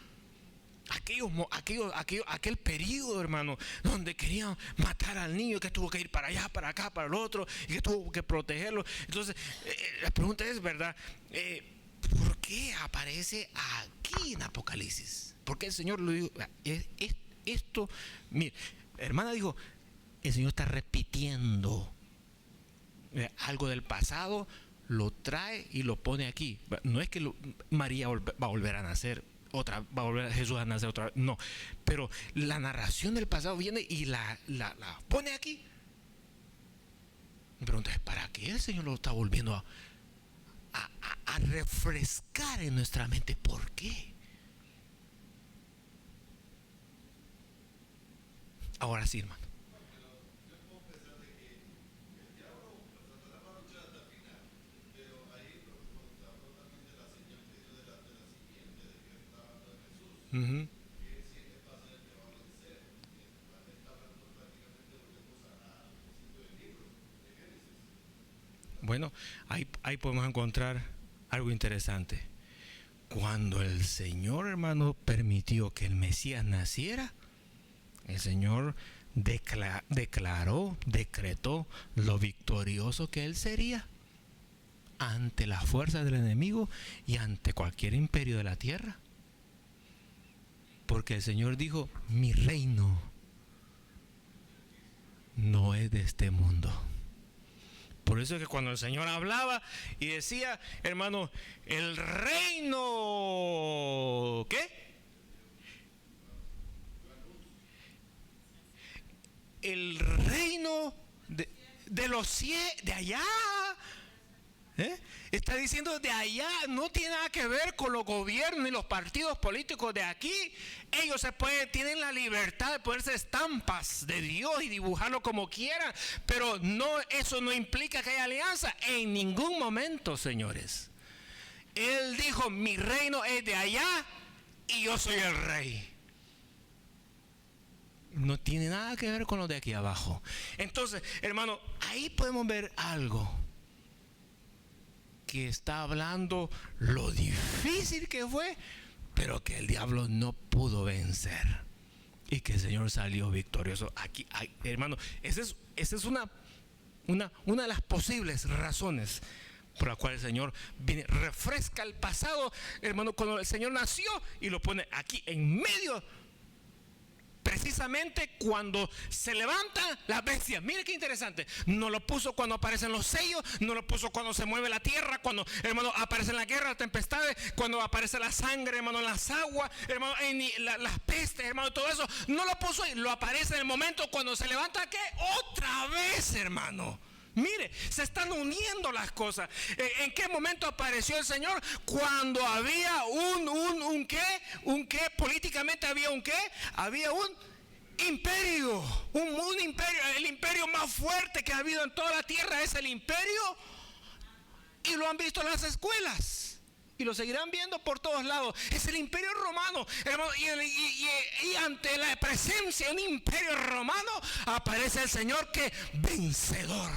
S1: Aquel periodo, hermano, donde querían matar al niño, que tuvo que ir para allá, para acá, para el otro, y que tuvo que protegerlo. Entonces, la pregunta es, ¿verdad? ¿Por qué aparece aquí en Apocalipsis? ¿Por qué el Señor lo dijo? Esto, mire, hermana dijo, el Señor está repitiendo algo del pasado, lo trae y lo pone aquí. No es que María va a volver a nacer, va a volver Jesús a nacer otra vez, no, pero la narración del pasado viene y la pone aquí. Me pregunto, ¿para qué el Señor lo está volviendo a refrescar en nuestra mente? ¿Por qué? Ahora sí, hermano. Uh-huh. Bueno, ahí podemos encontrar algo interesante. Cuando el Señor, hermano, permitió que el Mesías naciera, el Señor decretó lo victorioso que Él sería ante las fuerzas del enemigo y ante cualquier imperio de la tierra. Porque el Señor dijo, mi reino no es de este mundo. Por eso es que cuando el Señor hablaba y decía, hermano, el reino, ¿qué?
S2: el reino de los cielos, de allá. Está diciendo de allá, no tiene nada que ver con los gobiernos ni los partidos políticos de aquí. Ellos tienen la libertad de ponerse estampas de Dios y dibujarlo como quieran, pero no, eso no implica que haya alianza en ningún momento, señores. Él dijo, mi reino es de allá y yo soy el rey. No tiene nada que ver con lo de aquí abajo. Entonces, hermano, ahí podemos ver algo que está hablando lo difícil que fue, pero que el diablo no pudo vencer y que el Señor salió victorioso. Aquí, hermano, esa es una de las posibles razones por la cual el Señor viene, refresca el pasado, hermano, cuando el Señor nació y lo pone aquí en medio, precisamente cuando se levantan las bestias. Mire qué interesante, no lo puso cuando aparecen los sellos, no lo puso cuando se mueve la tierra, cuando, hermano, aparece la guerra, las tempestades, cuando aparece la sangre, hermano, en las aguas, hermano, en las pestes, hermano, todo eso, no lo puso ahí, lo aparece en el momento cuando se levanta, ¿qué? Otra vez, hermano. Mire, se están uniendo las cosas. ¿En qué momento apareció el Señor? Cuando había un qué, políticamente había un qué, había un imperio, un imperio, el imperio más fuerte que ha habido en toda la tierra es el imperio, y lo han visto en las escuelas. Y lo seguirán viendo por todos lados. Es el imperio romano, hermano, y ante la presencia de un imperio romano aparece el Señor que vencedor.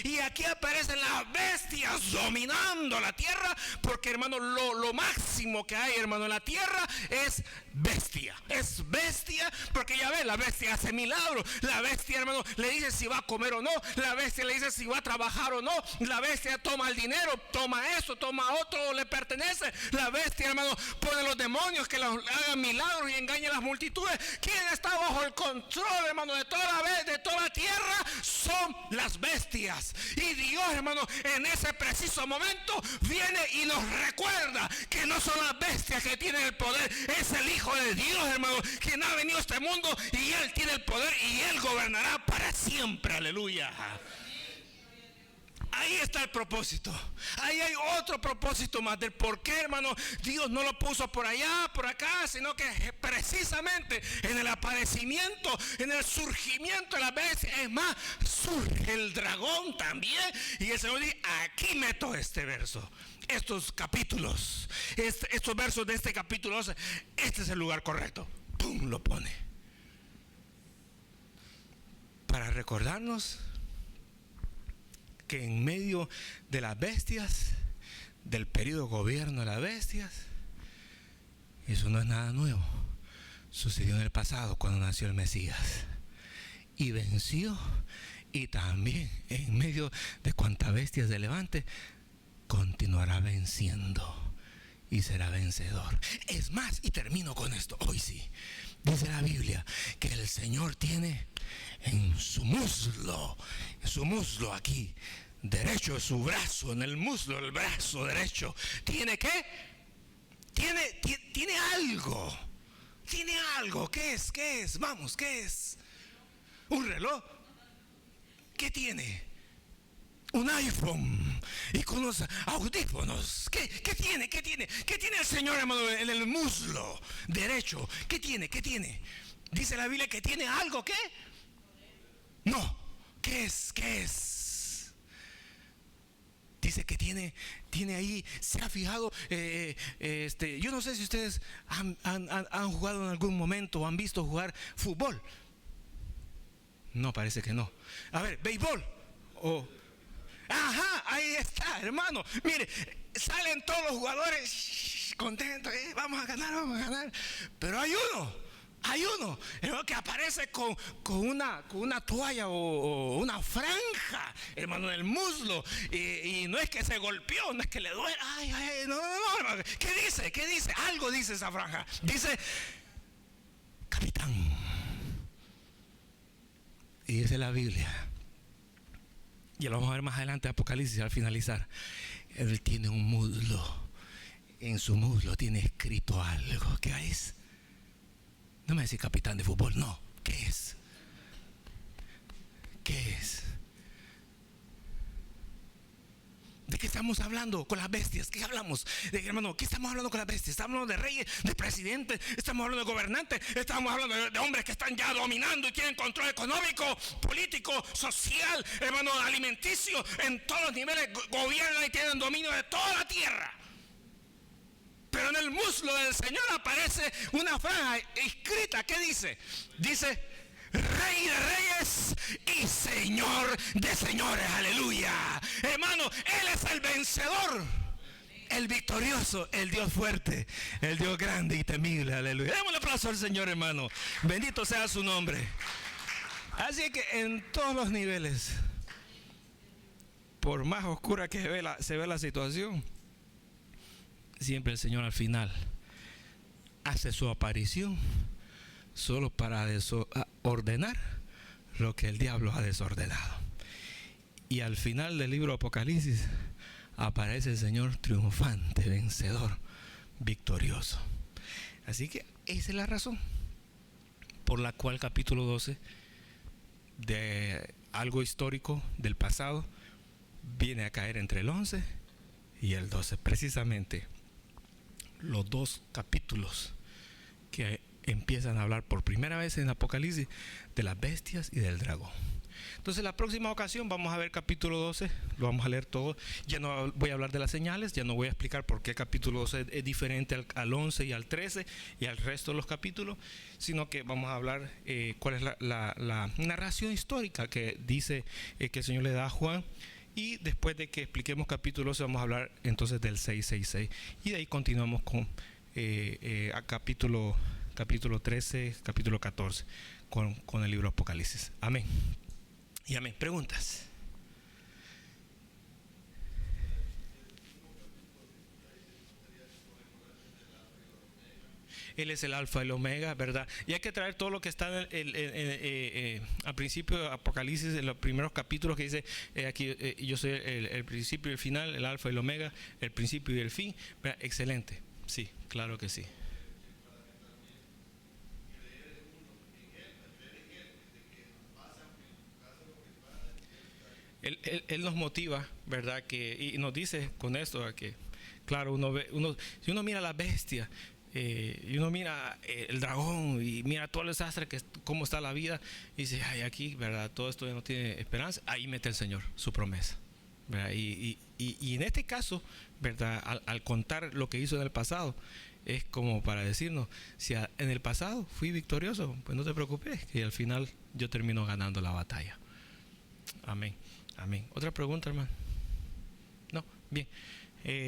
S2: Y aquí aparecen las bestias dominando la tierra, porque, hermano, lo máximo que hay, hermano, en la tierra es bestia. Es bestia, porque ya ve, la bestia hace milagros. La bestia, hermano, le dice si va a comer o no. La bestia le dice si va a trabajar o no. La bestia toma el dinero, toma eso, toma otro, le pertenece. La bestia, hermano, pone los demonios que hagan milagros y engañen a las multitudes. ¿Quién está bajo el control, hermano, de toda la tierra? Son las bestias. Y Dios, hermano, en ese preciso momento viene y nos recuerda que no son las bestias que tienen el poder, es el Hijo de Dios, hermano, quien ha venido a este mundo, y Él tiene el poder y Él gobernará para siempre. Aleluya. Ahí está el propósito. Ahí hay otro propósito más del por qué, hermano, Dios no lo puso por allá, por acá, sino que precisamente en el aparecimiento, en el surgimiento de la bestia, es más, surge el dragón también. Y el Señor dice, aquí meto este verso, estos capítulos, estos versos de este capítulo 12, este es el lugar correcto. ¡Pum! Lo pone para recordarnos que en medio de las bestias, del periodo gobierno de las bestias, eso no es nada nuevo. Sucedió en el pasado cuando nació el Mesías y venció, y también en medio de cuantas bestias se levante, continuará venciendo y será vencedor. Es más, y termino con esto, hoy sí, dice la Biblia que el Señor tiene en su muslo aquí derecho, su brazo, en el muslo, el brazo derecho, ¿tiene qué? Tiene algo. ¿Qué es? Vamos, ¿qué es? ¿Un reloj? ¿Qué tiene? Un iPhone y con unos audífonos. ¿Qué tiene? ¿Qué tiene el Señor, hermano, en el muslo derecho? ¿Qué tiene? Dice la Biblia que tiene algo. ¿Qué? No. ¿Qué es? Dice que tiene ahí, se ha fijado, yo no sé si ustedes han jugado en algún momento o han visto jugar fútbol. No, parece que no. A ver, béisbol. Ajá, ahí está, hermano. Mire, salen todos los jugadores contentos, vamos a ganar. Pero hay uno, hermano, que aparece con una toalla o una franja, hermano, en el muslo, y no es que se golpeó, no es que le duele, no, hermano. ¿Qué dice? Algo dice esa franja. Dice capitán. Y dice la Biblia, y lo vamos a ver más adelante, Apocalipsis, al finalizar, él tiene un muslo, en su muslo tiene escrito algo. ¿Qué es? No me decís capitán de fútbol, no. ¿Qué es? estamos hablando con las bestias? ¿Qué hablamos? Hermano, ¿qué estamos hablando con las bestias? Estamos hablando de reyes, de presidentes, estamos hablando de gobernantes, estamos hablando de hombres que están ya dominando y tienen control económico, político, social, hermano, alimenticio, en todos los niveles, gobiernan y tienen dominio de toda la tierra. Pero en el muslo del Señor aparece una franja escrita. ¿Qué dice? Dice: Rey de reyes y Señor de señores. Aleluya. Hermano, Él es el vencedor, el victorioso, el Dios fuerte, el Dios grande y temible. Aleluya. Demos un aplauso al Señor, hermano. Bendito sea su nombre. Así que en todos los niveles, por más oscura que se ve la situación, siempre el Señor al final hace su aparición solo para ordenar lo que el diablo ha desordenado. Y al final del libro Apocalipsis aparece el Señor triunfante, vencedor, victorioso. Así que esa es la razón por la cual capítulo 12 de algo histórico del pasado viene a caer entre el 11 y el 12, precisamente los dos capítulos que empiezan a hablar por primera vez en Apocalipsis de las bestias y del dragón. Entonces la próxima ocasión vamos a ver capítulo 12, lo vamos a leer todo. Ya no voy a hablar de las señales, ya no voy a explicar por qué capítulo 12 es diferente al 11 y al 13 y al resto de los capítulos, sino que vamos a hablar cuál es la narración histórica que dice que el Señor le da a Juan. Y después de que expliquemos capítulo 12 vamos a hablar entonces del 666. Y de ahí continuamos con a capítulo 13, capítulo 14 con el libro Apocalipsis. Amén. Y amén. ¿Preguntas? Él es el alfa y el omega, ¿verdad? Y hay que traer todo lo que está al principio de Apocalipsis, en los primeros capítulos, que dice aquí, yo soy el principio y el final, el alfa y el omega, el principio y el fin, ¿verdad? Excelente, sí, claro que sí. Él nos motiva, ¿verdad? Y nos dice con esto que, claro, si uno mira a la bestia, y uno mira el dragón y mira todo el desastre, cómo está la vida, y dice: ay, aquí, ¿verdad? Todo esto ya no tiene esperanza. Ahí mete el Señor su promesa, ¿verdad? Y en este caso, ¿verdad? Al contar lo que hizo en el pasado, es como para decirnos: si en el pasado fui victorioso, pues no te preocupes, que al final yo termino ganando la batalla. Amén. Amén. ¿Otra pregunta, hermano? No, bien.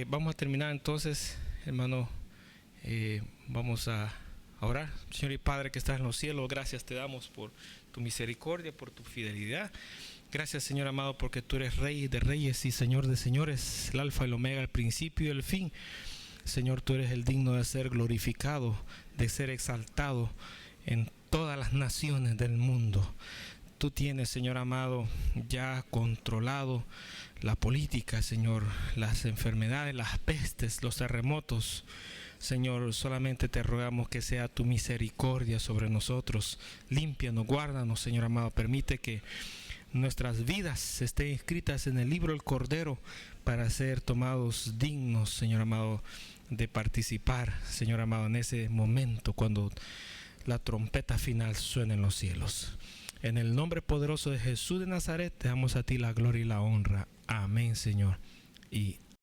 S2: Vamos a terminar entonces, hermano. Vamos a orar. Señor y Padre que estás en los cielos, gracias te damos por tu misericordia, por tu fidelidad. Gracias, Señor amado, porque tú eres Rey de reyes y Señor de señores, el alfa y el omega, el principio y el fin. Señor, tú eres el digno de ser glorificado, de ser exaltado en todas las naciones del mundo. Tú tienes, Señor amado, ya controlado la política, Señor, las enfermedades, las pestes, los terremotos. Señor, solamente te rogamos que sea tu misericordia sobre nosotros. Límpianos, guárdanos, Señor amado. Permite que nuestras vidas estén inscritas en el libro del Cordero para ser tomados dignos, Señor amado, de participar, Señor amado, en ese momento cuando la trompeta final suene en los cielos. En el nombre poderoso de Jesús de Nazaret, te damos a ti la gloria y la honra. Amén, Señor. Y